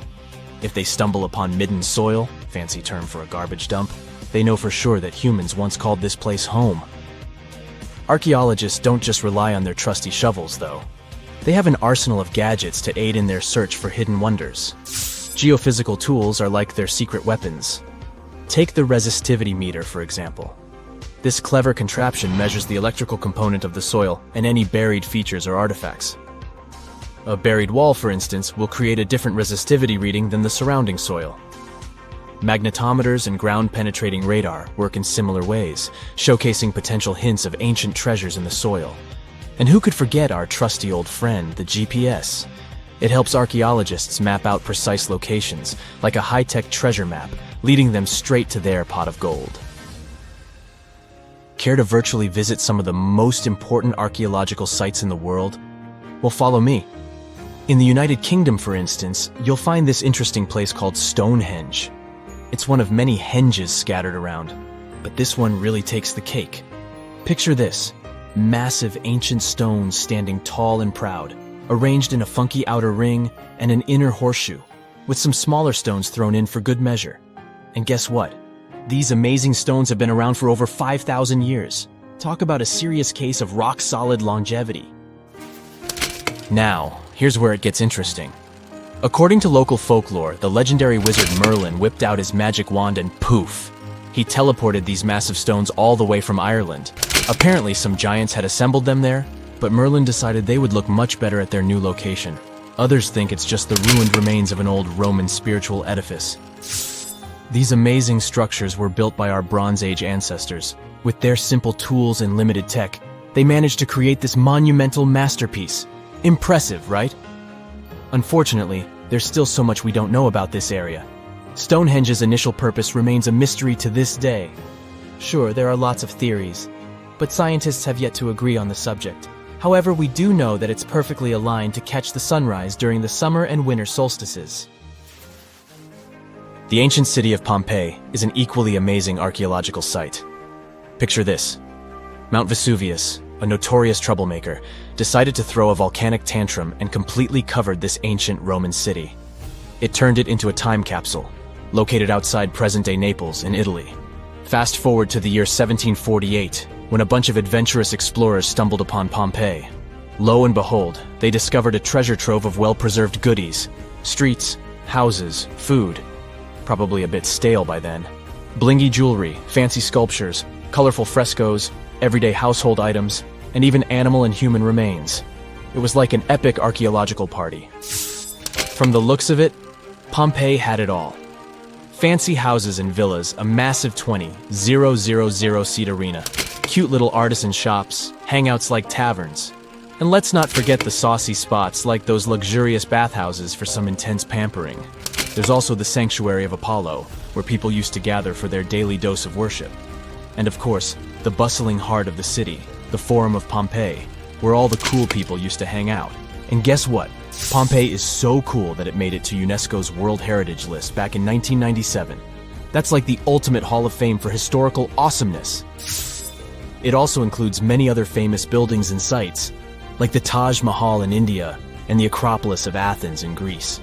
If they stumble upon midden soil, fancy term for a garbage dump, they know for sure that humans once called this place home. Archaeologists don't just rely on their trusty shovels, though. They have an arsenal of gadgets to aid in their search for hidden wonders. Geophysical tools are like their secret weapons. Take the resistivity meter, for example. This clever contraption measures the electrical component of the soil and any buried features or artifacts. A buried wall, for instance, will create a different resistivity reading than the surrounding soil. Magnetometers and ground-penetrating radar work in similar ways, showcasing potential hints of ancient treasures in the soil. And who could forget our trusty old friend, the GPS? It helps archaeologists map out precise locations, like a high-tech treasure map, leading them straight to their pot of gold. Care to virtually visit some of the most important archaeological sites in the world? Well, follow me. In the United Kingdom, for instance, you'll find this interesting place called Stonehenge. It's one of many henges scattered around, but this one really takes the cake. Picture this: massive ancient stones standing tall and proud, arranged in a funky outer ring and an inner horseshoe, with some smaller stones thrown in for good measure. And guess what? These amazing stones have been around for over 5,000 years. Talk about a serious case of rock-solid longevity. Now, here's where it gets interesting. According to local folklore, the legendary wizard Merlin whipped out his magic wand and poof! He teleported these massive stones all the way from Ireland. Apparently, some giants had assembled them there, but Merlin decided they would look much better at their new location. Others think it's just the ruined remains of an old Roman spiritual edifice. These amazing structures were built by our Bronze Age ancestors. With their simple tools and limited tech, they managed to create this monumental masterpiece. Impressive, right? Unfortunately, there's still so much we don't know about this area. Stonehenge's initial purpose remains a mystery to this day. Sure, there are lots of theories, but scientists have yet to agree on the subject. However, we do know that it's perfectly aligned to catch the sunrise during the summer and winter solstices. The ancient city of Pompeii is an equally amazing archaeological site. Picture this: Mount Vesuvius, a notorious troublemaker, decided to throw a volcanic tantrum and completely covered this ancient Roman city. It turned it into a time capsule, located outside present-day Naples in Italy. Fast forward to the year 1748, when a bunch of adventurous explorers stumbled upon Pompeii. Lo and behold, they discovered a treasure trove of well-preserved goodies: streets, houses, food. Probably a bit stale by then. Blingy jewelry, fancy sculptures, colorful frescoes, everyday household items, and even animal and human remains. It was like an epic archaeological party. From the looks of it, Pompeii had it all. Fancy houses and villas, a massive 20,000-seat arena, cute little artisan shops, hangouts like taverns. And let's not forget the saucy spots like those luxurious bathhouses for some intense pampering. There's also the Sanctuary of Apollo, where people used to gather for their daily dose of worship. And of course, the bustling heart of the city, the Forum of Pompeii, where all the cool people used to hang out. And guess what? Pompeii is so cool that it made it to UNESCO's World Heritage List back in 1997. That's like the ultimate Hall of Fame for historical awesomeness. It also includes many other famous buildings and sites, like the Taj Mahal in India and the Acropolis of Athens in Greece.